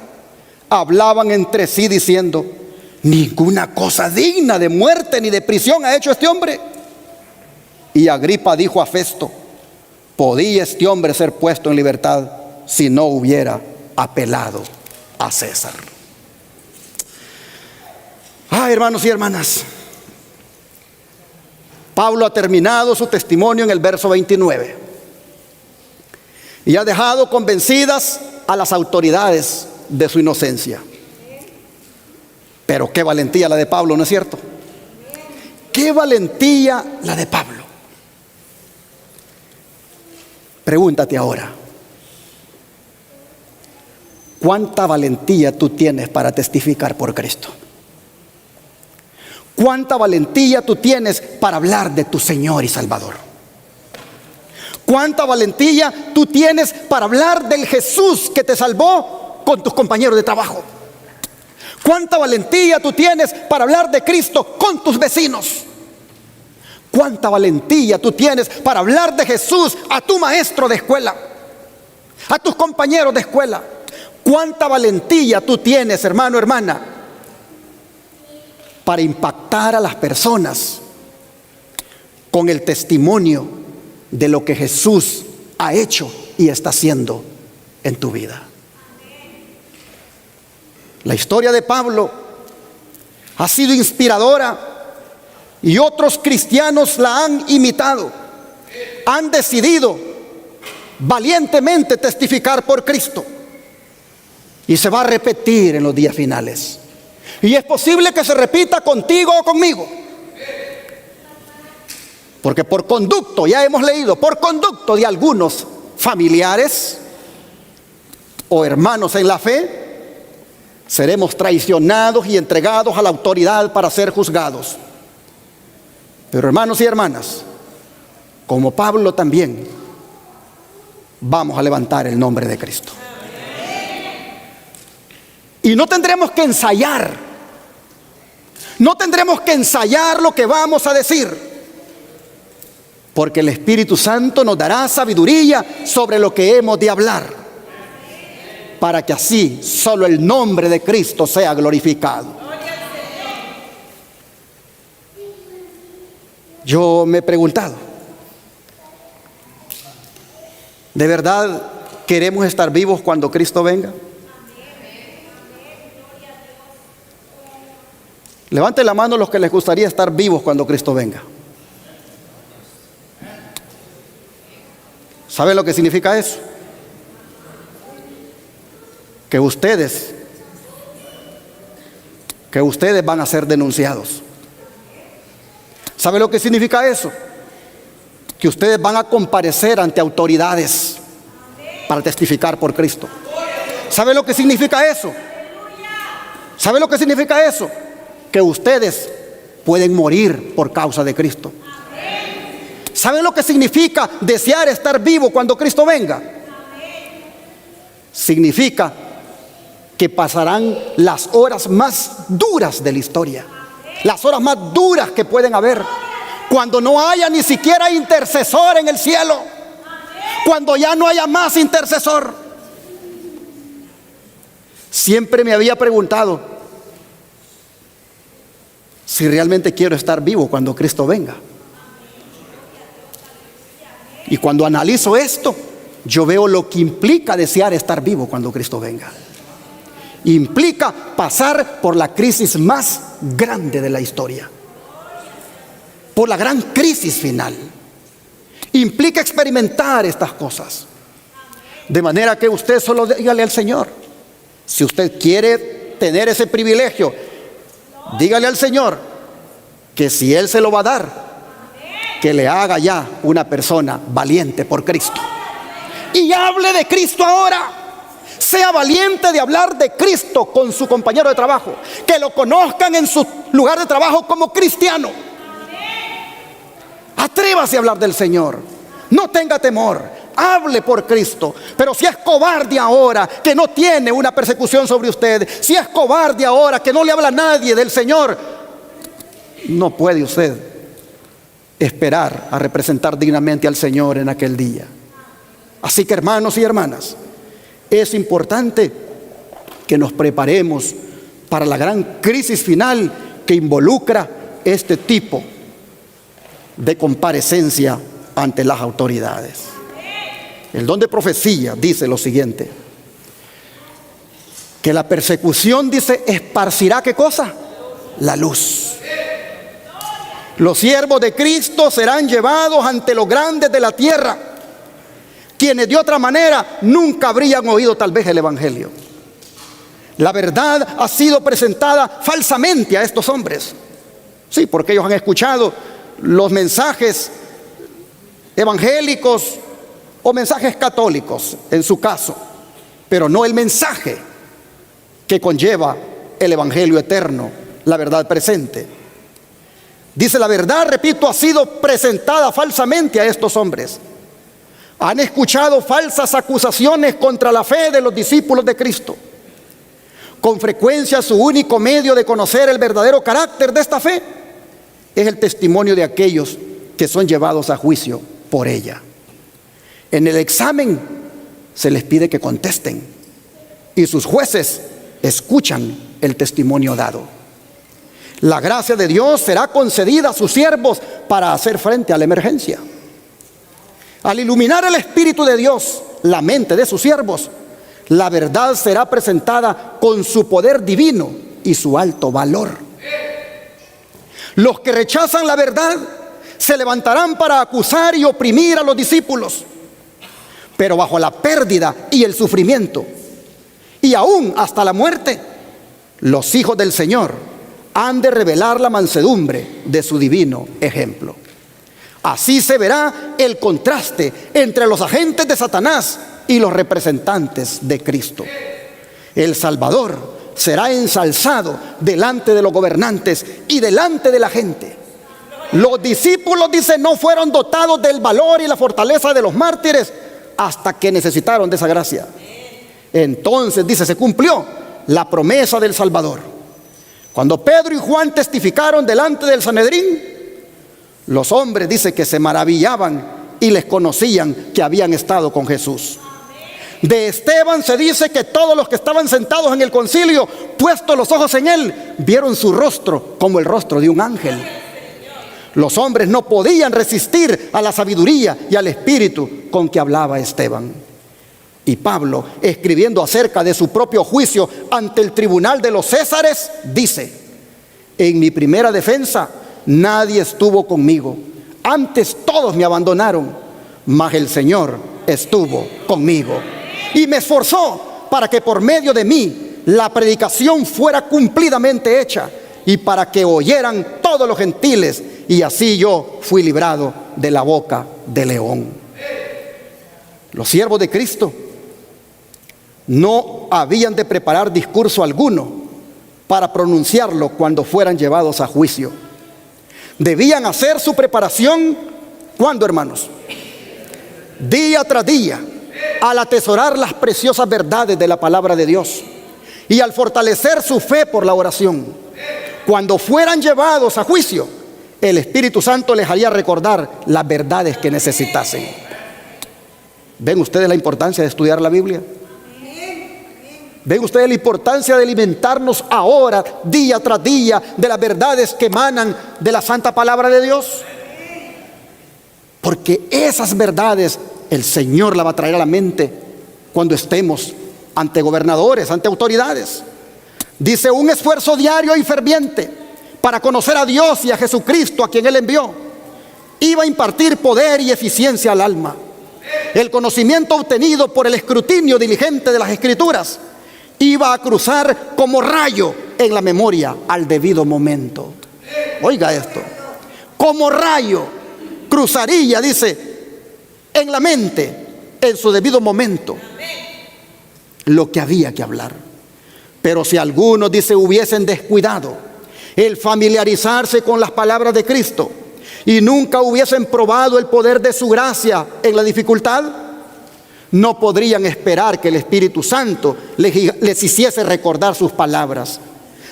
hablaban entre sí diciendo: ninguna cosa digna de muerte ni de prisión ha hecho este hombre. Y Agripa dijo a Festo: podía este hombre ser puesto en libertad si no hubiera apelado a César. Hermanos y hermanas, Pablo ha terminado su testimonio en el verso 29 y ha dejado convencidas a las autoridades de su inocencia. Pero qué valentía la de Pablo, ¿no es cierto? Qué valentía la de Pablo. Pregúntate ahora: ¿cuánta valentía tú tienes para testificar por Cristo? ¿Cuánta valentía tú tienes para hablar de tu Señor y Salvador? ¿Cuánta valentía tú tienes para hablar del Jesús que te salvó con tus compañeros de trabajo? ¿Cuánta valentía tú tienes para hablar de Cristo con tus vecinos? ¿Cuánta valentía tú tienes para hablar de Jesús a tu maestro de escuela, a tus compañeros de escuela? ¿Cuánta valentía tú tienes, hermano, hermana, para impactar a las personas con el testimonio de lo que Jesús ha hecho y está haciendo en tu vida? La historia de Pablo ha sido inspiradora y otros cristianos la han imitado. Han decidido valientemente testificar por Cristo y se va a repetir en los días finales. Y es posible que se repita contigo o conmigo, porque por conducto, ya hemos leído, por conducto de algunos familiares o hermanos en la fe, seremos traicionados y entregados a la autoridad para ser juzgados. Pero hermanos y hermanas, como Pablo también, vamos a levantar el nombre de Cristo. Y no tendremos que ensayar. No tendremos que ensayar lo que vamos a decir, porque el Espíritu Santo nos dará sabiduría sobre lo que hemos de hablar, para que así solo el nombre de Cristo sea glorificado. Yo me he preguntado, ¿de verdad queremos estar vivos cuando Cristo venga? Levanten la mano los que les gustaría estar vivos cuando Cristo venga. ¿Saben lo que significa eso? Que ustedes van a ser denunciados. ¿Saben lo que significa eso? Que ustedes van a comparecer ante autoridades para testificar por Cristo. ¿Saben lo que significa eso? ¿Saben lo que significa eso? Que ustedes pueden morir por causa de Cristo. ¿Saben lo que significa desear estar vivo cuando Cristo venga? Significa que pasarán las horas más duras de la historia, las horas más duras que pueden haber, cuando no haya ni siquiera intercesor en el cielo, cuando ya no haya más intercesor. Siempre me había preguntado si realmente quiero estar vivo cuando Cristo venga. Y cuando analizo esto, yo veo lo que implica desear estar vivo cuando Cristo venga. Implica pasar por la crisis más grande de la historia, por la gran crisis final. Implica experimentar estas cosas. De manera que usted solo dígale al Señor, si usted quiere tener ese privilegio, dígale al Señor que si Él se lo va a dar, que le haga ya una persona valiente por Cristo. Y hable de Cristo ahora. Sea valiente de hablar de Cristo con su compañero de trabajo. Que lo conozcan en su lugar de trabajo como cristiano. Atrévase a hablar del Señor. No tenga temor. Hable por Cristo. Pero si es cobarde ahora que no tiene una persecución sobre usted, si es cobarde ahora que no le habla a nadie del Señor, no puede usted esperar a representar dignamente al Señor en aquel día. Así que, hermanos y hermanas, es importante que nos preparemos para la gran crisis final que involucra este tipo de comparecencia ante las autoridades. El don de profecía dice lo siguiente: que la persecución, dice, esparcirá ¿qué cosa? La luz. Los siervos de Cristo serán llevados ante los grandes de la tierra, quienes de otra manera nunca habrían oído tal vez el Evangelio. La verdad ha sido presentada falsamente a estos hombres. Sí, porque ellos han escuchado los mensajes evangélicos o mensajes católicos en su caso, pero no el mensaje que conlleva el Evangelio eterno, la verdad presente. Dice, la verdad, repito, ha sido presentada falsamente a estos hombres. Han escuchado falsas acusaciones contra la fe de los discípulos de Cristo. Con frecuencia su único medio de conocer el verdadero carácter de esta fe es el testimonio de aquellos que son llevados a juicio por ella. En el examen se les pide que contesten y sus jueces escuchan el testimonio dado. La gracia de Dios será concedida a sus siervos para hacer frente a la emergencia. Al iluminar el Espíritu de Dios la mente de sus siervos, la verdad será presentada con su poder divino y su alto valor. Los que rechazan la verdad se levantarán para acusar y oprimir a los discípulos, pero bajo la pérdida y el sufrimiento, y aún hasta la muerte, los hijos del Señor han de revelar la mansedumbre de su divino ejemplo. Así se verá el contraste entre los agentes de Satanás y los representantes de Cristo. El Salvador será ensalzado delante de los gobernantes y delante de la gente. Los discípulos, dice, no fueron dotados del valor y la fortaleza de los mártires hasta que necesitaron de esa gracia. Entonces, dice, se cumplió la promesa del Salvador. Cuando Pedro y Juan testificaron delante del Sanedrín, los hombres, dice, que se maravillaban y les conocían que habían estado con Jesús. De Esteban se dice que todos los que estaban sentados en el concilio, puestos los ojos en él, vieron su rostro como el rostro de un ángel. Los hombres no podían resistir a la sabiduría y al espíritu con que hablaba Esteban. Y Pablo, escribiendo acerca de su propio juicio ante el tribunal de los Césares, dice: en mi primera defensa nadie estuvo conmigo, antes todos me abandonaron, mas el Señor estuvo conmigo y me esforzó para que por medio de mí la predicación fuera cumplidamente hecha y para que oyeran todos los gentiles, y así yo fui librado de la boca del león. Los siervos de Cristo no habían de preparar discurso alguno para pronunciarlo cuando fueran llevados a juicio. Debían hacer su preparación, ¿cuándo, hermanos? Día tras día, al atesorar las preciosas verdades de la palabra de Dios y al fortalecer su fe por la oración. Cuando fueran llevados a juicio, el Espíritu Santo les haría recordar las verdades que necesitasen. ¿Ven ustedes la importancia de estudiar la Biblia? ¿Ven ustedes la importancia de alimentarnos ahora, día tras día, de las verdades que emanan de la santa palabra de Dios? Porque esas verdades el Señor las va a traer a la mente cuando estemos ante gobernadores, ante autoridades. Dice, un esfuerzo diario y ferviente para conocer a Dios y a Jesucristo, a quien Él envió, iba a impartir poder y eficiencia al alma. El conocimiento obtenido por el escrutinio diligente de las Escrituras iba a cruzar como rayo en la memoria al debido momento. Oiga esto, como rayo cruzaría, dice, en la mente, en su debido momento, lo que había que hablar. Pero si algunos, dice, hubiesen descuidado el familiarizarse con las palabras de Cristo y nunca hubiesen probado el poder de su gracia en la dificultad, no podrían esperar que el Espíritu Santo les hiciese recordar sus palabras.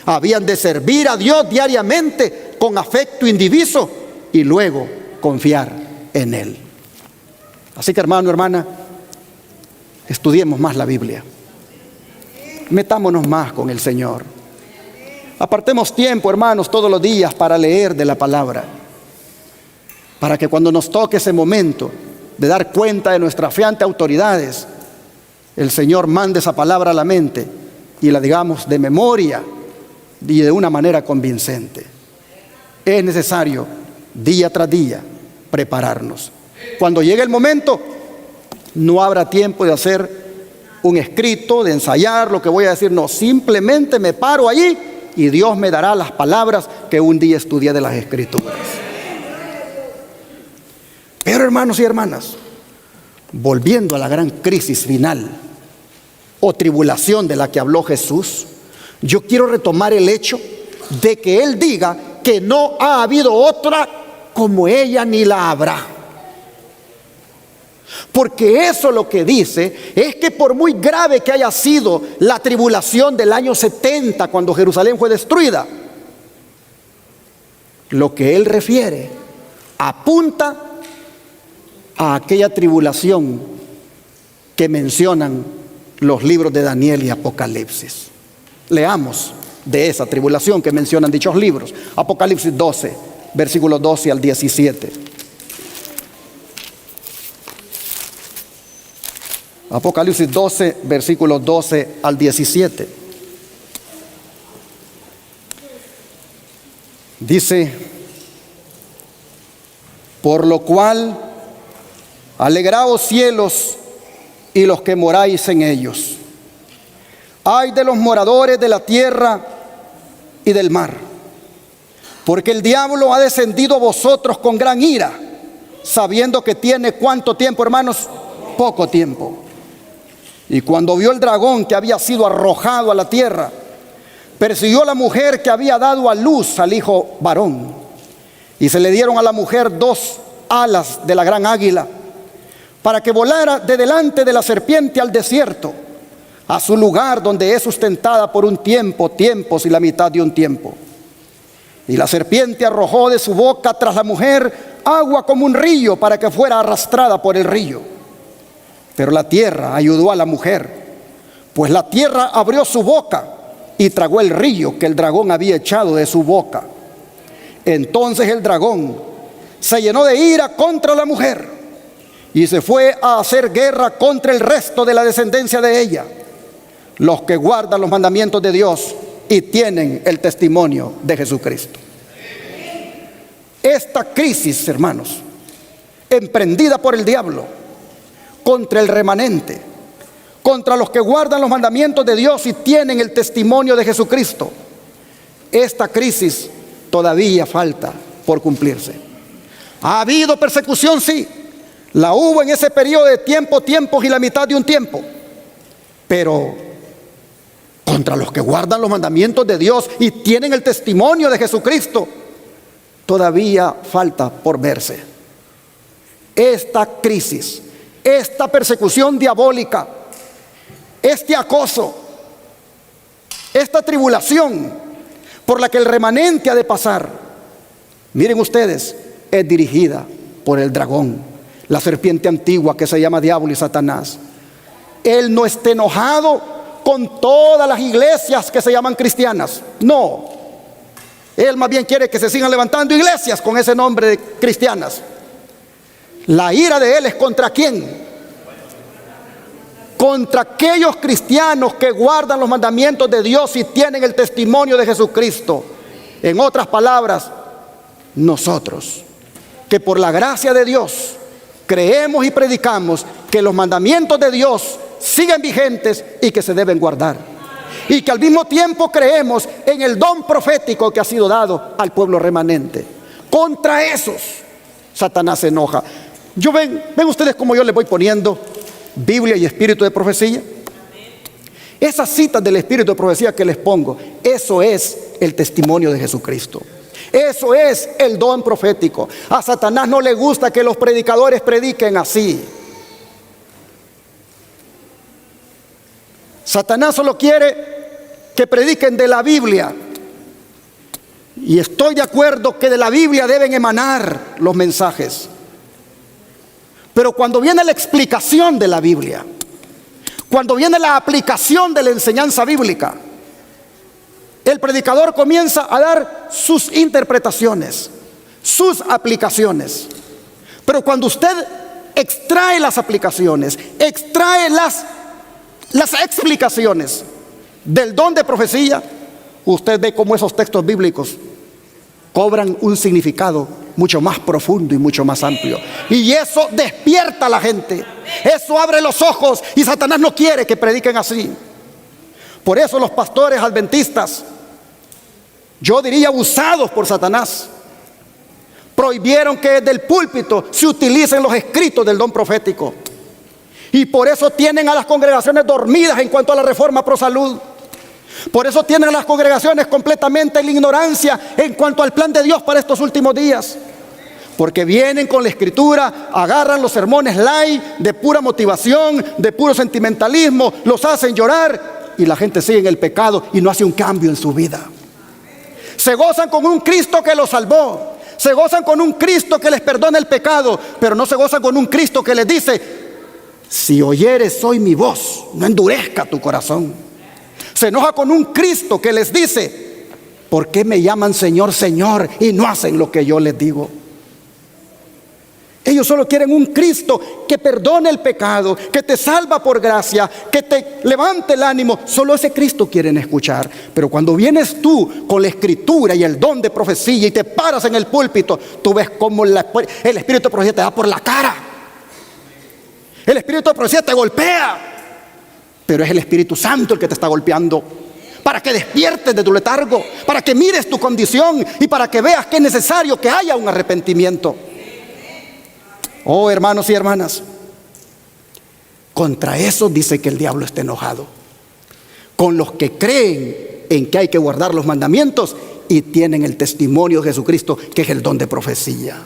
Habían de servir a Dios diariamente con afecto indiviso y luego confiar en Él. Así que, hermano, hermana, estudiemos más la Biblia. Metámonos más con el Señor. Apartemos tiempo, hermanos, todos los días para leer de la palabra, para que cuando nos toque ese momento de dar cuenta de nuestra fe ante autoridades, el Señor mande esa palabra a la mente y la digamos de memoria y de una manera convincente. Es necesario día tras día prepararnos. Cuando llegue el momento, no habrá tiempo de hacer un escrito, de ensayar lo que voy a decir. No, simplemente me paro allí y Dios me dará las palabras que un día estudié de las Escrituras. Pero, hermanos y hermanas, volviendo a la gran crisis final o tribulación de la que habló Jesús, yo quiero retomar el hecho de que Él diga que no ha habido otra como ella ni la habrá. Porque eso lo que dice es que por muy grave que haya sido la tribulación del año 70, cuando Jerusalén fue destruida, lo que Él refiere apunta a aquella tribulación que mencionan los libros de Daniel y Apocalipsis. Leamos de esa tribulación que mencionan dichos libros. Apocalipsis 12, versículos 12 al 17. Apocalipsis 12, versículos 12 al 17. Dice, por lo cual, alegraos cielos y los que moráis en ellos. Ay de los moradores de la tierra y del mar, porque el diablo ha descendido a vosotros con gran ira, sabiendo que tiene ¿cuánto tiempo, hermanos? Poco tiempo. Y cuando vio el dragón que había sido arrojado a la tierra, persiguió a la mujer que había dado a luz al hijo varón. Y se le dieron a la mujer 2 alas de la gran águila, para que volara de delante de la serpiente al desierto, a su lugar donde es sustentada por un tiempo, tiempos y la mitad de un tiempo. Y la serpiente arrojó de su boca tras la mujer agua como un río, para que fuera arrastrada por el río. Pero la tierra ayudó a la mujer, pues la tierra abrió su boca y tragó el río que el dragón había echado de su boca. Entonces el dragón se llenó de ira contra la mujer y se fue a hacer guerra contra el resto de la descendencia de ella, los que guardan los mandamientos de Dios y tienen el testimonio de Jesucristo. Esta crisis, hermanos, emprendida por el diablo contra el remanente, contra los que guardan los mandamientos de Dios y tienen el testimonio de Jesucristo, esta crisis todavía falta por cumplirse. Ha habido persecución, sí, la hubo en ese periodo de tiempo, tiempos y la mitad de un tiempo, pero contra los que guardan los mandamientos de Dios y tienen el testimonio de Jesucristo, todavía falta por verse. Esta crisis, esta persecución diabólica, este acoso, esta tribulación por la que el remanente ha de pasar, miren ustedes, es dirigida por el dragón, la serpiente antigua que se llama Diablo y Satanás. Él no está enojado con todas las iglesias que se llaman cristianas, no. Él más bien quiere que se sigan levantando iglesias con ese nombre de cristianas. La ira de Él es ¿contra quién? contra aquellos cristianos que guardan los mandamientos de Dios y tienen el testimonio de Jesucristo. En otras palabras, nosotros, que por la gracia de Dios creemos y predicamos que los mandamientos de Dios siguen vigentes y que se deben guardar. Y que al mismo tiempo creemos en el don profético que ha sido dado al pueblo remanente. Contra esos, Satanás se enoja. Ven ustedes cómo yo les voy poniendo Biblia y espíritu de profecía. Esas citas del espíritu de profecía que les pongo, eso es el testimonio de Jesucristo. Eso es el don profético. A Satanás no le gusta que los predicadores prediquen así. Satanás solo quiere que prediquen de la Biblia. Y estoy de acuerdo que de la Biblia deben emanar los mensajes. Pero cuando viene la explicación de la Biblia, cuando viene la aplicación de la enseñanza bíblica, el predicador comienza a dar sus interpretaciones, sus aplicaciones. Pero cuando usted extrae las aplicaciones, extrae las explicaciones del don de profecía, usted ve cómo esos textos bíblicos cobran un significado mucho más profundo y mucho más amplio. Y eso despierta a la gente. Eso abre los ojos y Satanás no quiere que prediquen así. Por eso los pastores adventistas, yo diría abusados por Satanás, prohibieron que desde el púlpito se utilicen los escritos del don profético. Y por eso tienen a las congregaciones dormidas en cuanto a la reforma pro salud. Por eso tienen a las congregaciones completamente en la ignorancia en cuanto al plan de Dios para estos últimos días. Porque vienen con la escritura, agarran los sermones light, de pura motivación, de puro sentimentalismo, los hacen llorar y la gente sigue en el pecado y no hace un cambio en su vida. Se gozan con un Cristo que los salvó, se gozan con un Cristo que les perdona el pecado, pero no se gozan con un Cristo que les dice: si oyeres hoy mi voz, no endurezca tu corazón. Se enoja con un Cristo que les dice: ¿por qué me llaman Señor, Señor y no hacen lo que yo les digo? Ellos solo quieren un Cristo que perdone el pecado, que te salva por gracia, que te levante el ánimo. Solo ese Cristo quieren escuchar. Pero cuando vienes tú con la escritura y el don de profecía y te paras en el púlpito, tú ves cómo el espíritu de profecía te da por la cara. El espíritu de profecía te golpea. Pero es el Espíritu Santo el que te está golpeando, para que despiertes de tu letargo, para que mires tu condición y para que veas que es necesario que haya un arrepentimiento. Oh, hermanos y hermanas, contra eso dice que el diablo está enojado. Con los que creen en que hay que guardar los mandamientos y tienen el testimonio de Jesucristo, que es el don de profecía.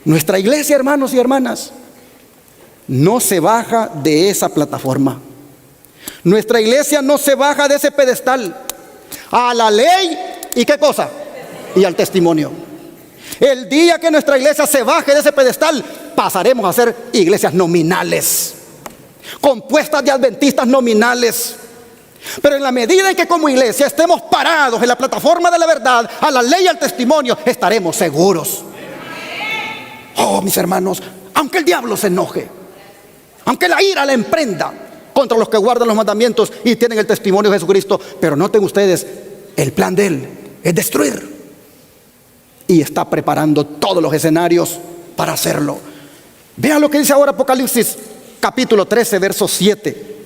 Nuestra iglesia, hermanos y hermanas, no se baja de esa plataforma. Nuestra iglesia no se baja de ese pedestal a la ley y ¿qué cosa? Y al testimonio. El día que nuestra iglesia se baje de ese pedestal, pasaremos a ser iglesias nominales, compuestas de adventistas nominales. Pero en la medida en que como iglesia estemos parados en la plataforma de la verdad, a la ley y al testimonio, estaremos seguros. Oh, mis hermanos, aunque el diablo se enoje, aunque la ira la emprenda contra los que guardan los mandamientos y tienen el testimonio de Jesucristo, pero noten ustedes, el plan de Él es destruir. Y está preparando todos los escenarios para hacerlo. Vean lo que dice ahora Apocalipsis capítulo 13, verso 7.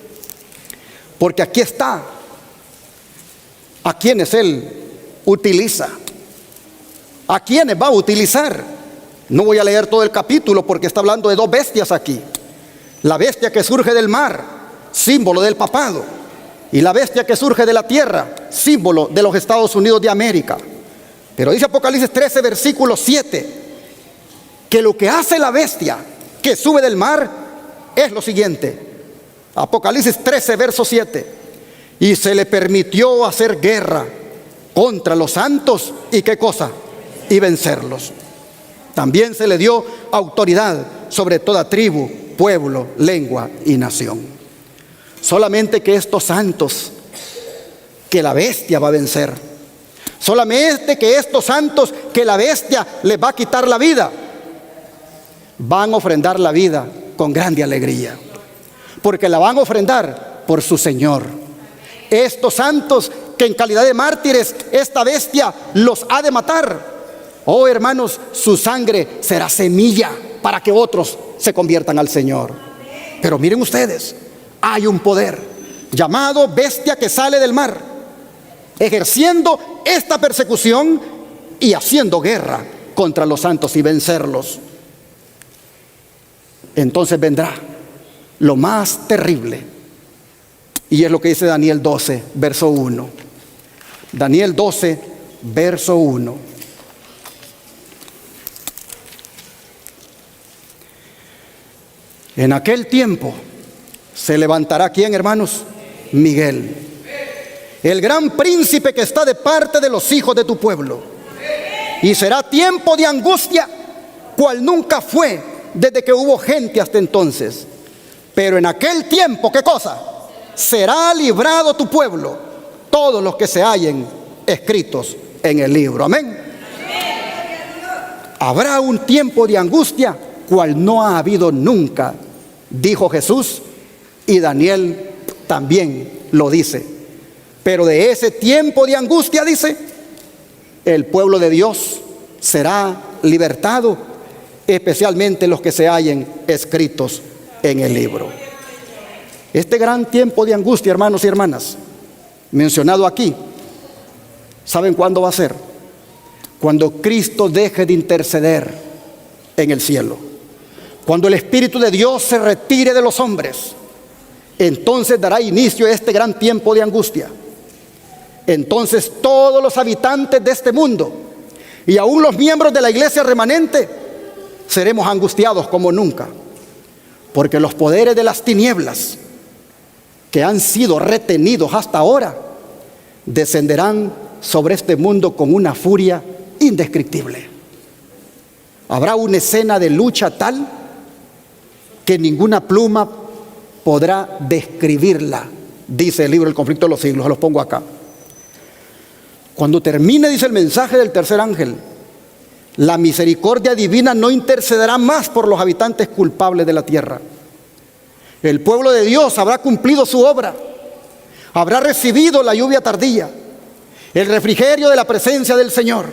Porque aquí está a quienes Él utiliza, a quienes va a utilizar. No voy a leer todo el capítulo porque está hablando de dos bestias aquí. La bestia que surge del mar, símbolo del papado, y la bestia que surge de la tierra, símbolo de los Estados Unidos de América. Pero dice Apocalipsis 13, versículo 7, que lo que hace la bestia que sube del mar es lo siguiente. Apocalipsis 13, verso 7. Y se le permitió hacer guerra contra los santos y ¿qué cosa? Y vencerlos. También se le dio autoridad sobre toda tribu, pueblo, lengua y nación. Solamente que estos santos que la bestia va a vencer, solamente que estos santos que la bestia les va a quitar la vida, van a ofrendar la vida con grande alegría. porque la van a ofrendar por su Señor. Estos santos que en calidad de mártires esta bestia los ha de matar, oh hermanos, su sangre será semilla para que otros se conviertan al Señor. Pero miren ustedes, hay un poder llamado bestia que sale del mar, ejerciendo esta persecución y haciendo guerra contra los santos y vencerlos. Entonces vendrá lo más terrible, y es lo que dice Daniel 12, verso 1. Daniel 12, verso 1. En aquel tiempo se levantará, ¿quién, hermanos? Miguel, el gran príncipe que está de parte de los hijos de tu pueblo. Y será tiempo de angustia, cual nunca fue desde que hubo gente hasta entonces. Pero en aquel tiempo, ¿qué cosa? Será librado tu pueblo, todos los que se hallen escritos en el libro. Amén. Habrá un tiempo de angustia, cual no ha habido nunca, dijo Jesús, y Daniel también lo dice. Pero de ese tiempo de angustia, dice, el pueblo de Dios será libertado, especialmente los que se hallen escritos en el libro. Este gran tiempo de angustia, hermanos y hermanas, mencionado aquí, ¿saben cuándo va a ser? Cuando Cristo deje de interceder en el cielo, cuando el Espíritu de Dios se retire de los hombres. Entonces dará inicio a este gran tiempo de angustia. Entonces todos los habitantes de este mundo y aún los miembros de la iglesia remanente seremos angustiados como nunca, porque los poderes de las tinieblas que han sido retenidos hasta ahora descenderán sobre este mundo con una furia indescriptible. Habrá una escena de lucha tal que ninguna pluma podrá describirla, dice el libro El conflicto de los siglos. Se los pongo acá. Cuando termine, dice el mensaje del tercer ángel, la misericordia divina no intercederá más por los habitantes culpables de la tierra. El pueblo de Dios habrá cumplido su obra, habrá recibido la lluvia tardía, el refrigerio de la presencia del Señor,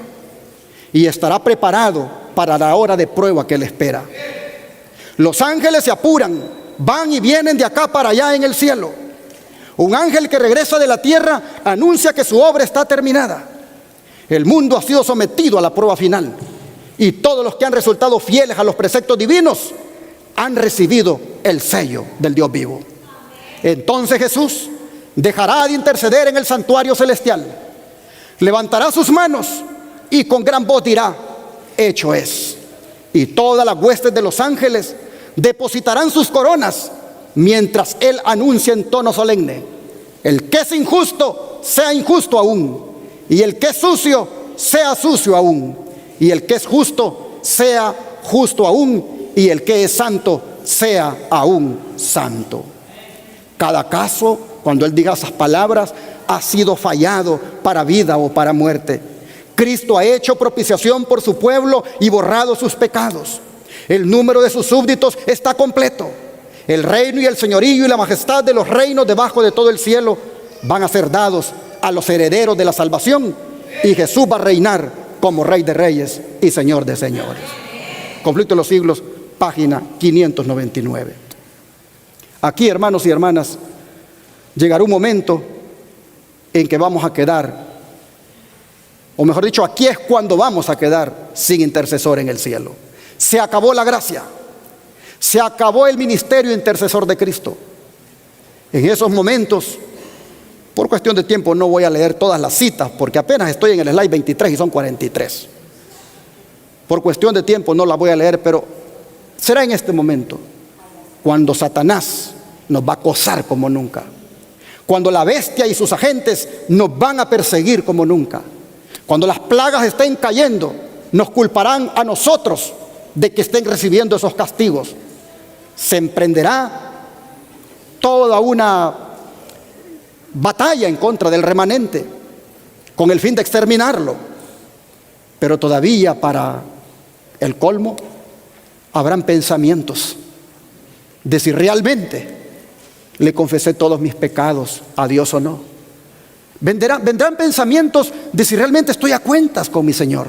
y estará preparado para la hora de prueba que le espera. Los ángeles se apuran, van y vienen de acá para allá en el cielo. Un ángel que regresa de la tierra anuncia que su obra está terminada. El mundo ha sido sometido a la prueba final, y todos los que han resultado fieles a los preceptos divinos han recibido el sello del Dios vivo. Entonces Jesús dejará de interceder en el santuario celestial, levantará sus manos y con gran voz dirá: hecho es. Y todas las huestes de los ángeles depositarán sus coronas mientras Él anuncia en tono solemne: el que es injusto, sea injusto aún, y el que es sucio, sea sucio aún, y el que es justo, sea justo aún, y el que es santo, sea aún santo. Cada caso, cuando Él diga esas palabras, ha sido fallado para vida o para muerte. Cristo ha hecho propiciación por su pueblo y borrado sus pecados. El número de sus súbditos está completo. El reino y el señorío y la majestad de los reinos debajo de todo el cielo van a ser dados a los herederos de la salvación, y Jesús va a reinar como Rey de Reyes y Señor de Señores. Conflicto de los siglos, página 599. Aquí, hermanos y hermanas, llegará un momento en que vamos a quedar, o mejor dicho, aquí es cuando vamos a quedar sin intercesor en el cielo. Se acabó la gracia, se acabó el ministerio intercesor de Cristo. En esos momentos, por cuestión de tiempo no voy a leer todas las citas, porque apenas estoy en el slide 23 y son 43. Por cuestión de tiempo no las voy a leer, pero será en este momento cuando Satanás nos va a acosar como nunca, cuando la bestia y sus agentes nos van a perseguir como nunca, cuando las plagas estén cayendo, nos culparán a nosotros de que estén recibiendo esos castigos. Se emprenderá toda una batalla en contra del remanente con el fin de exterminarlo. Pero todavía, para el colmo, habrán pensamientos de si realmente le confesé todos mis pecados a Dios o no. Vendrán pensamientos de si realmente estoy a cuentas con mi Señor.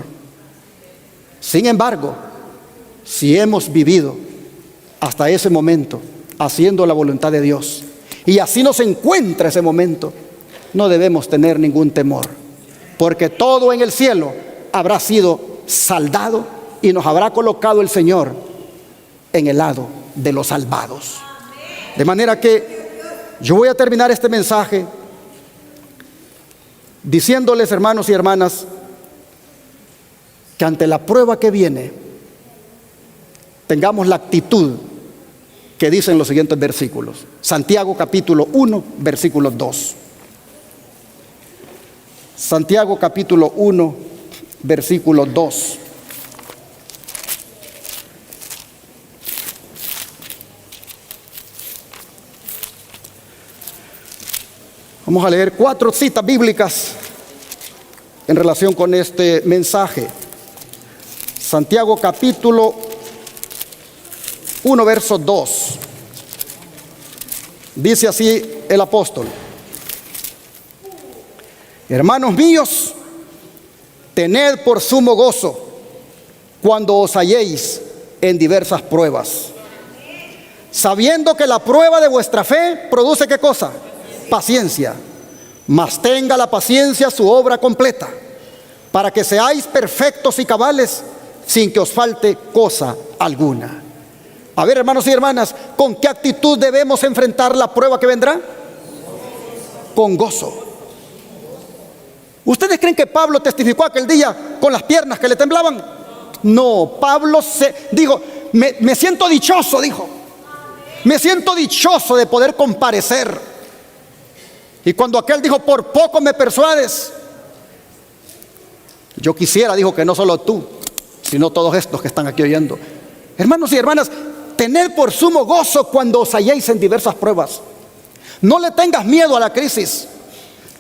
Sin embargo, si hemos vivido hasta ese momento haciendo la voluntad de Dios, y así nos encuentra ese momento, no debemos tener ningún temor, porque todo en el cielo habrá sido saldado y nos habrá colocado el Señor en el lado de los salvados. De manera que yo voy a terminar este mensaje diciéndoles, hermanos y hermanas, que ante la prueba que viene tengamos la actitud que dicen los siguientes versículos. Santiago capítulo 1, versículo 2. Santiago capítulo 1, versículo 2. Vamos a leer 4 citas bíblicas en relación con este mensaje. Santiago capítulo 1, verso 2. Dice así el apóstol: hermanos míos, tened por sumo gozo cuando os halléis en diversas pruebas, sabiendo que la prueba de vuestra fe produce ¿qué cosa? Paciencia. Mas tenga la paciencia su obra completa, para que seáis perfectos y cabales, sin que os falte cosa alguna. A ver, hermanos y hermanas, ¿con qué actitud debemos enfrentar la prueba que vendrá? Con gozo. ¿Ustedes creen que Pablo testificó aquel día con las piernas que le temblaban? No, Pablo dijo, me siento dichoso, dijo. Me siento dichoso de poder comparecer. Y cuando aquel dijo, por poco me persuades, yo quisiera, dijo, que no solo tú, sino todos estos que están aquí oyendo. Hermanos y hermanas, tened por sumo gozo cuando os halléis en diversas pruebas. No le tengas miedo a la crisis.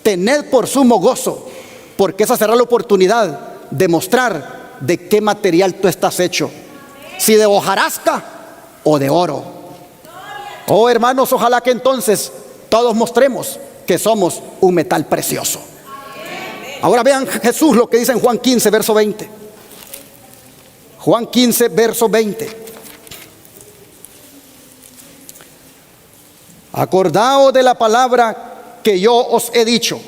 Tened por sumo gozo, porque esa será la oportunidad de mostrar de qué material tú estás hecho. Si de hojarasca o de oro. Oh, hermanos, ojalá que entonces todos mostremos que somos un metal precioso. Ahora vean Jesús lo que dice en Juan 15, verso 20. Juan 15, verso 20. Acordaos de la palabra que yo os he dicho.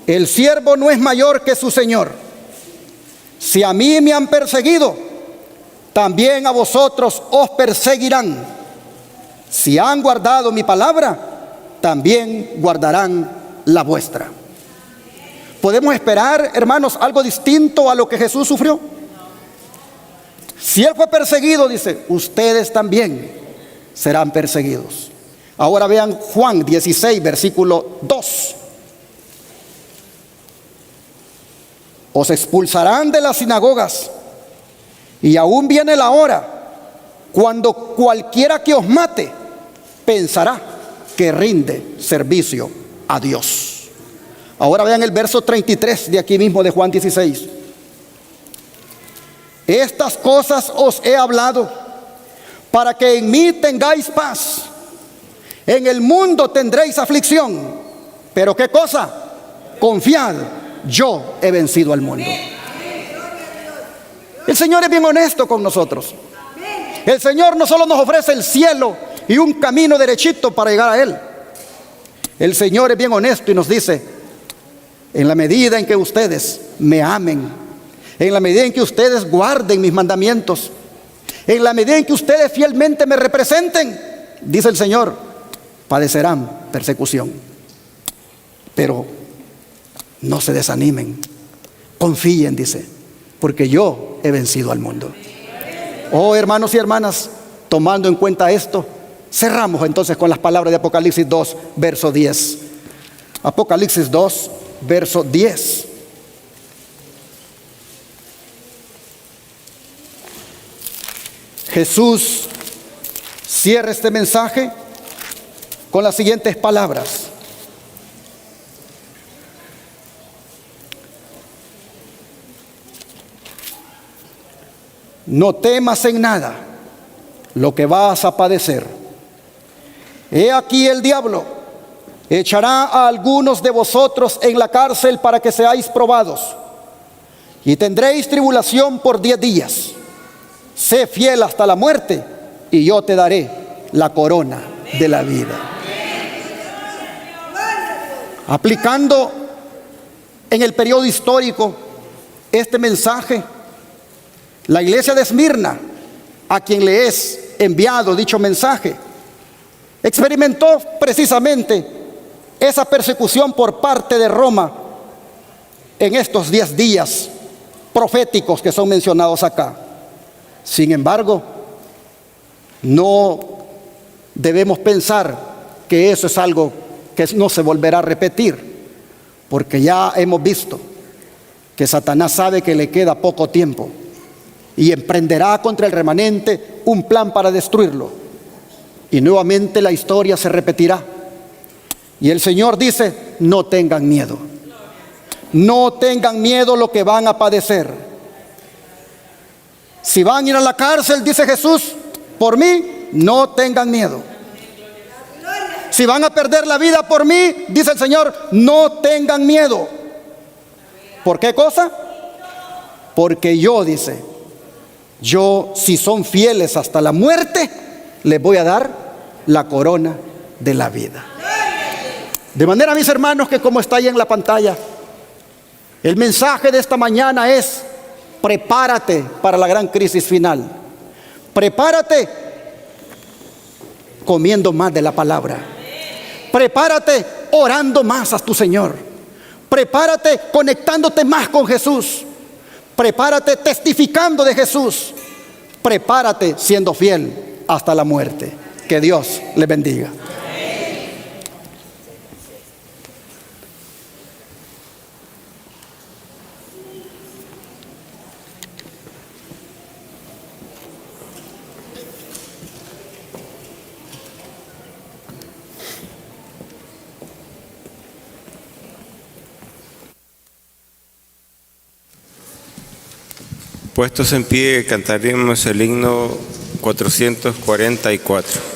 El siervo no es mayor que su Señor. Si a mí me han perseguido, también a vosotros os perseguirán. Si han guardado mi palabra, también guardarán la vuestra. ¿Podemos esperar, hermanos, algo distinto a lo que Jesús sufrió? Si Él fue perseguido, dice, ustedes también serán perseguidos. Ahora vean Juan 16, versículo 2. Os expulsarán de las sinagogas, y aún viene la hora cuando cualquiera que os mate pensará que rinde servicio a Dios. Ahora vean el verso 33 de aquí mismo de Juan 16. Estas cosas os he hablado para que en mí tengáis paz. En el mundo tendréis aflicción, pero ¿qué cosa? Confiad, yo he vencido al mundo. El Señor es bien honesto con nosotros. El Señor no solo nos ofrece el cielo y un camino derechito para llegar a Él. El Señor es bien honesto y nos dice, en la medida en que ustedes me amen, en la medida en que ustedes guarden mis mandamientos, en la medida en que ustedes fielmente me representen, dice el Señor, padecerán persecución. Pero no se desanimen, confíen, dice, porque yo he vencido al mundo. Oh, hermanos y hermanas, tomando en cuenta esto, cerramos entonces con las palabras de Apocalipsis 2, verso 10. Apocalipsis 2, verso 10. Jesús cierra este mensaje con las siguientes palabras. No temas en nada lo que vas a padecer. He aquí el diablo echará a algunos de vosotros en la cárcel para que seáis probados, y tendréis tribulación por 10 días. Sé fiel hasta la muerte, y yo te daré la corona de la vida. Aplicando en el periodo histórico este mensaje, la iglesia de Esmirna, a quien le es enviado dicho mensaje, experimentó precisamente esa persecución por parte de Roma en estos 10 días proféticos que son mencionados acá. Sin embargo, no debemos pensar que eso es algo que no se volverá a repetir, porque ya hemos visto que Satanás sabe que le queda poco tiempo y emprenderá contra el remanente un plan para destruirlo, y nuevamente la historia se repetirá. Y el Señor dice: no tengan miedo, no tengan miedo lo que van a padecer. Si van a ir a la cárcel, dice Jesús, por mí, no tengan miedo. Si van a perder la vida por mí, dice el Señor, no tengan miedo. ¿Por qué cosa? Porque yo, dice, yo, si son fieles hasta la muerte, les voy a dar la corona de la vida. De manera, mis hermanos, que como está ahí en la pantalla, el mensaje de esta mañana es: prepárate para la gran crisis final. Prepárate comiendo más de la palabra. Prepárate orando más a tu Señor. Prepárate conectándote más con Jesús. Prepárate testificando de Jesús. Prepárate siendo fiel hasta la muerte. Que Dios le bendiga. Puestos en pie, cantaremos el himno 444.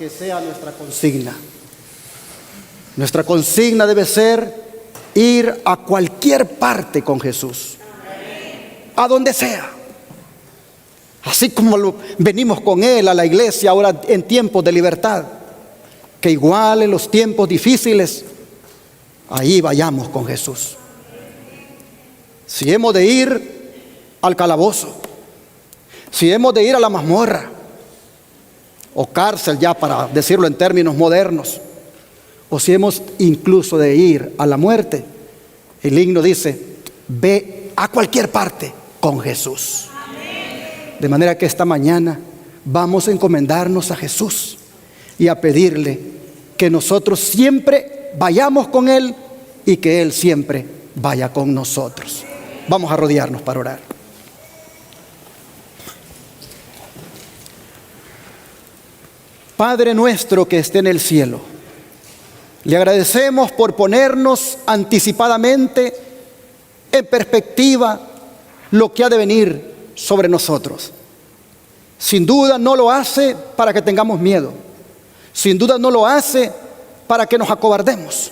Que sea nuestra consigna. Nuestra consigna debe ser ir a cualquier parte con Jesús, a donde sea. Así como venimos con Él a la iglesia ahora en tiempos de libertad, que igual en los tiempos difíciles, ahí vayamos con Jesús. Si hemos de ir al calabozo, si hemos de ir a la mazmorra, o cárcel ya para decirlo en términos modernos, o si hemos incluso de ir a la muerte, el himno dice, ve a cualquier parte con Jesús. Amén. De manera que esta mañana vamos a encomendarnos a Jesús y a pedirle que nosotros siempre vayamos con Él y que Él siempre vaya con nosotros. Vamos a arrodillarnos para orar. Padre nuestro que esté en el cielo, le agradecemos por ponernos anticipadamente en perspectiva lo que ha de venir sobre nosotros. Sin duda no lo hace para que tengamos miedo, sin duda no lo hace para que nos acobardemos,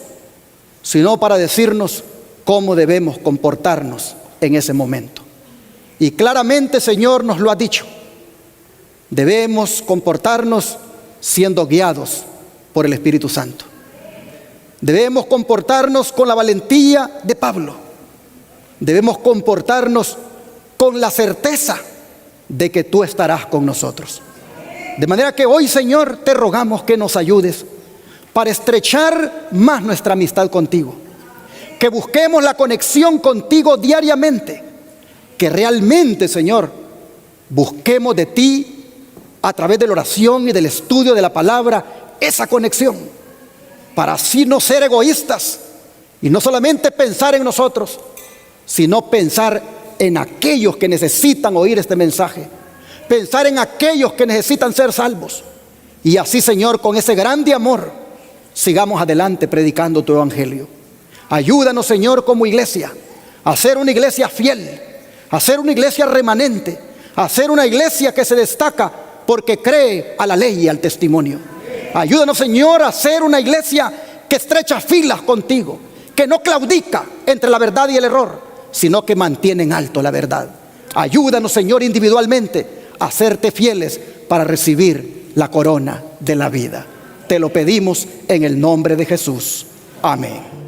sino para decirnos cómo debemos comportarnos en ese momento. Y claramente, Señor, nos lo ha dicho, debemos comportarnos siendo guiados por el Espíritu Santo. Debemos comportarnos con la valentía de Pablo. Debemos comportarnos con la certeza de que tú estarás con nosotros. De manera que hoy, Señor, te rogamos que nos ayudes para estrechar más nuestra amistad contigo. Que busquemos la conexión contigo diariamente. Que realmente, Señor, busquemos de ti a través de la oración y del estudio de la palabra, esa conexión, para así no ser egoístas Y no solamente pensar en nosotros, sino pensar en aquellos que necesitan oír este mensaje. Pensar en aquellos que necesitan ser salvos. Y así, Señor, con ese grande amor, sigamos adelante predicando tu evangelio. Ayúdanos, Señor, como iglesia, a ser una iglesia fiel, a ser una iglesia remanente, a ser una iglesia que se destaca porque cree a la ley y al testimonio. Ayúdanos, Señor, a ser una iglesia que estrecha filas contigo, que no claudica entre la verdad y el error, sino que mantiene en alto la verdad. Ayúdanos, Señor, individualmente a serte fieles para recibir la corona de la vida. Te lo pedimos en el nombre de Jesús. Amén.